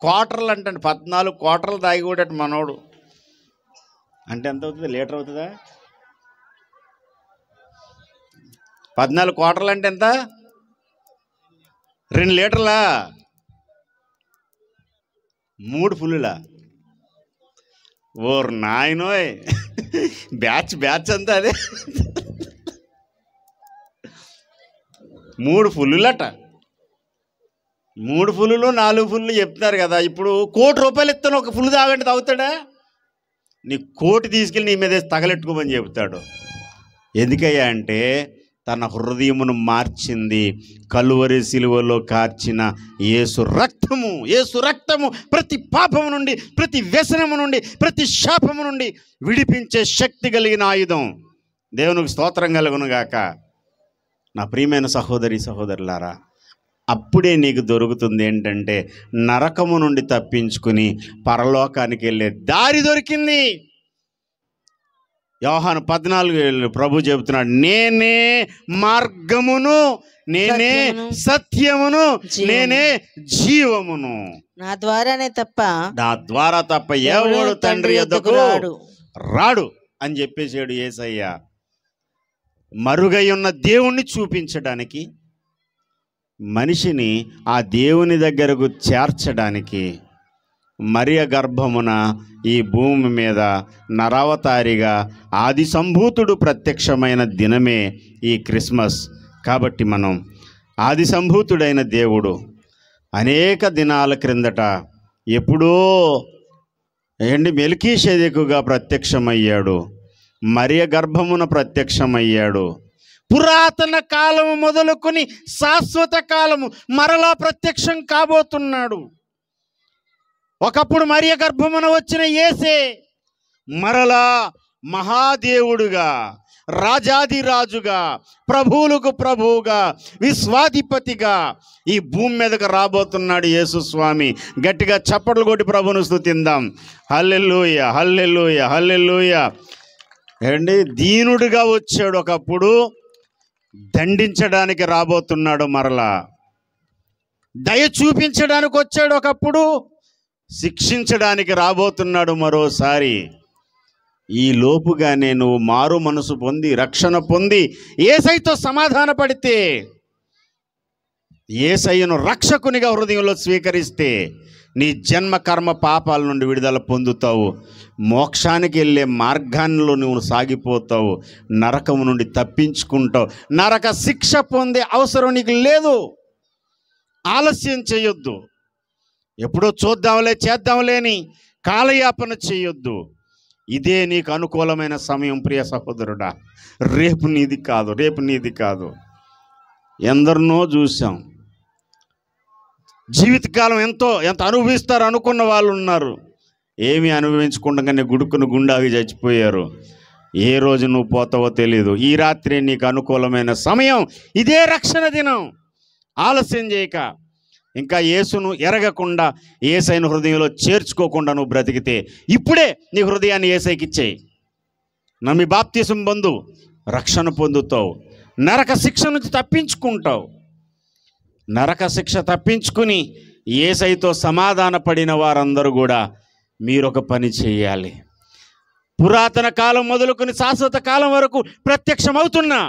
క్వార్టర్లు అంటే 14 క్వార్టర్లు తాగి కూడా మనోడు అంటే ఎంత అవుతుంది? లీటర్ అవుతుందా? 14 క్వార్టర్లు అంటే ఎంత? 2 లీటర్లా? 3 ఫుల్లులా? ఓర్ నాయనోయ్, బ్యాచ్ అంతా అదే. 3 ఫుల్లులట. 3 ఫుల్లులు 4 ఫుల్లు చెప్తున్నారు కదా. ఇప్పుడు ₹1,00,00,000 ఇస్తాను, ఒక ఫుల్ తాగండి, తాగుతాడా? నీ కోటి తీసుకెళ్ళి నీ మీద తగలెట్టుకోమని చెబుతాడు. ఎందుకయ్యా అంటే తన హృదయమును మార్చింది కలువరి సిలువలో కార్చిన యేసు రక్తము ప్రతి పాపము నుండి, ప్రతి వ్యసనము నుండి, ప్రతి శాపము నుండి విడిపించే శక్తి కలిగిన ఆయుధం. దేవునికి స్తోత్రం కలుగును గాక. నా ప్రియమైన సహోదరి సహోదరులారా, అప్పుడే నీకు దొరుకుతుంది ఏంటంటే నరకము నుండి తప్పించుకుని పరలోకానికి వెళ్ళే దారి దొరికింది. యోహాను 14 ప్రభు చెబుతున్నాడు, నేనే మార్గమును, నేనే సత్యమును, నేనే జీవమును. నా ద్వారా తప్ప ఎవడు తండ్రి యొద్దకు రాడు అని చెప్పేసాడు యేసయ్య. మరుగై ఉన్న దేవుణ్ణి చూపించడానికి, మనిషిని ఆ దేవుని దగ్గరకు చేర్చడానికి మరియ గర్భమున ఈ భూమి మీద నరావతారిగా ఆది సంభూతుడు ప్రత్యక్షమైన దినమే ఈ క్రిస్మస్. కాబట్టి మనం ఆది సంభూతుడైన దేవుడు అనేక దినాల క్రిందట ఎప్పుడో మెల్కీషెదెకుగా ప్రత్యక్షమయ్యాడు, మరియ గర్భమున ప్రత్యక్షమయ్యాడు. పురాతన కాలము మొదలుకొని శాశ్వత కాలము మరలా ప్రత్యక్షం కాబోతున్నాడు. ఒకప్పుడు మరియ గర్భమున వచ్చిన యేసే మరలా మహాదేవుడుగా, రాజాదిరాజుగా, ప్రభువులకు ప్రభువుగా, విశ్వాధిపతిగా ఈ భూమి మీదకు రాబోతున్నాడు యేసు స్వామి. గట్టిగా చప్పట్లు కొట్టి ప్రభువును స్తుతిందాం. హల్లెలూయా, హల్లెలూయా, హల్లెలూయా. దీనుడిగా వచ్చాడు, ఒకప్పుడు దండించడానికి రాబోతున్నాడు. మరలా దయ చూపించడానికి వచ్చాడు, ఒకప్పుడు శిక్షించడానికి రాబోతున్నాడు మరోసారి. ఈ లోపుగానే నువ్వు మారు మనసు పొంది, రక్షణ పొంది, యేసయ్యతో సమాధాన పడితే, యేసయ్యను రక్షకునిగా హృదయంలో స్వీకరిస్తే నీ జన్మ కర్మ పాపాల నుండి విడుదల పొందుతావు. మోక్షానికి వెళ్ళే మార్గాల్లో నువ్వు సాగిపోతావు. నరకము నుండి తప్పించుకుంటావు. నరక శిక్ష పొందే అవసరం నీకు లేదు. ఆలస్యం చేయొద్దు. ఎప్పుడో చేద్దాంలే అని కాలయాపన చేయొద్దు. ఇదే నీకు అనుకూలమైన సమయం ప్రియ సహోదరుడా. రేపు నీది కాదు. ఎందరినో చూసాం, జీవితకాలం ఎంత అనుభవిస్తారు అనుకున్న వాళ్ళు ఉన్నారు. ఏమీ అనుభవించకుండానే గుండాగి చచ్చిపోయారు. ఏ రోజు నువ్వు పోతావో తెలియదు. ఈ రాత్రి నీకు అనుకూలమైన సమయం. ఇదే రక్షణ దినం. ఆలస్యం చేయక ఇంకా యేసును ఎరగకుండా యేసైన హృదయంలో చేర్చుకోకుండా నువ్వు బ్రతికితే ఇప్పుడే నీ హృదయాన్ని యేసైకి ఇచ్చేయి. నమ్మి బాప్తిసం పొందు, రక్షణ పొందుతావు, నరక శిక్ష నుంచి తప్పించుకుంటావు. నరక శిక్ష తప్పించుకుని యేసైతో సమాధాన పడిన వారందరూ కూడా మీరొక పని చేయాలి. పురాతన కాలం మొదలుకొని శాశ్వత కాలం వరకు ప్రత్యక్షమవుతున్నా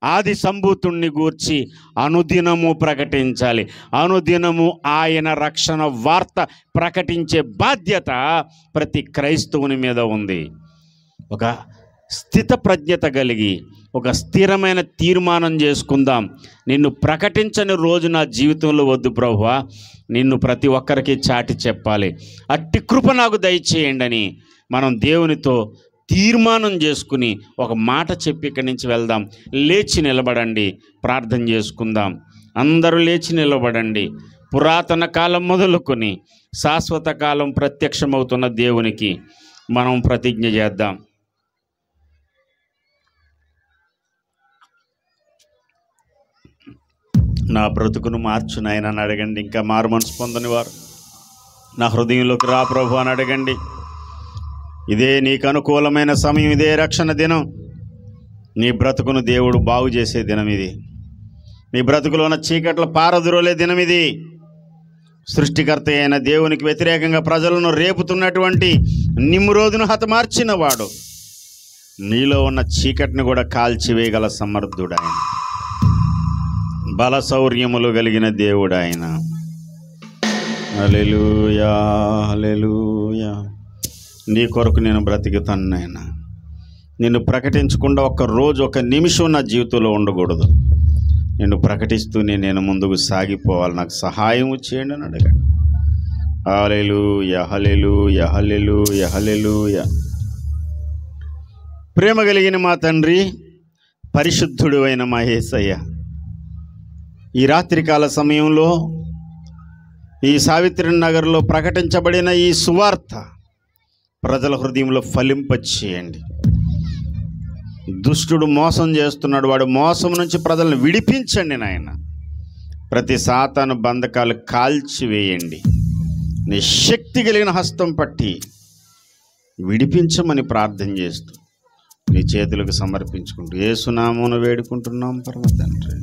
ఆది సంభూతుణ్ణి గూర్చి అనుదినము ప్రకటించాలి. అనుదినము ఆయన రక్షణ వార్త ప్రకటించే బాధ్యత ప్రతి క్రైస్తవుని మీద ఉంది. ఒక స్థిత ప్రజ్ఞత కలిగి ఒక స్థిరమైన తీర్మానం చేసుకుందాం. నిన్ను ప్రకటించని రోజు నా జీవితంలో వద్దు ప్రభువా, నిన్ను ప్రతి ఒక్కరికి చాటి చెప్పాలి, అట్టి కృప నాకు దయచేయండి అని మనం దేవునితో తీర్మానం చేసుకుని ఒక మాట చెప్పి ఇక్కడి నుంచి వెళ్దాం. లేచి నిలబడండి, ప్రార్థన చేసుకుందాం. అందరూ లేచి నిలబడండి. పురాతన కాలం మొదలుకొని శాశ్వత కాలం ప్రత్యక్షమవుతున్న దేవునికి మనం ప్రతిజ్ఞ చేద్దాం. నా బ్రతుకును మార్చు నాయన అని అడగండి. ఇంకా మారు మనసు పొందని వారు నా హృదయంలోకి రా ప్రభు అని అడగండి. ఇదే నీకు అనుకూలమైన సమయం, ఇదే రక్షణ దినం. నీ బ్రతుకును దేవుడు బాగు చేసే దినం ఇది. నీ బ్రతుకులో ఉన్న చీకట్ల పారదురోలే దినం ఇది. సృష్టికర్త అయిన దేవునికి వ్యతిరేకంగా ప్రజలను రేపుతున్నటువంటి నిమ్రోదును హతమార్చిన వాడు నీలో ఉన్న చీకటిని కూడా కాల్చివేయగల సమర్థుడు ఆయన. బల శౌర్యములు కలిగిన దేవుడు ఆయన. హల్లెలూయా, హల్లెలూయా. నీ కొరకు నేను బ్రతికుతాను నాయన. నిన్ను ప్రకటించకుండా ఒక్కరోజు ఒక నిమిషం నా జీవితంలో ఉండకూడదు. నిన్ను ప్రకటిస్తూనే నేను ముందుకు సాగిపోవాలి. నాకు సహాయం చేయండి అని అడగండి. హల్లెలూయా, హల్లెలూయా, హల్లెలూయా, హల్లెలూయా. ప్రేమ కలిగిన మా తండ్రి, పరిశుద్ధుడు అయిన మా యేసయ్య, ఈ రాత్రికాల సమయంలో ఈ సావిత్రి నగర్లో ప్రకటించబడిన ఈ సువార్త ప్రజల హృదయంలో ఫలింపచేయండి. దుష్టుడు మోసం చేస్తున్నాడు, వాడు మోసం నుంచి ప్రజలను విడిపించండి నాయన. ప్రతి సాతాను బంధకాలు కాల్చివేయండి. నీ శక్తి కలిగిన హస్తం పట్టి విడిపించమని ప్రార్థన చేస్తూ నీ చేతులకు సమర్పించుకుంటూ యేసు నామమున వేడుకుంటున్నాం పరమ తండ్రి.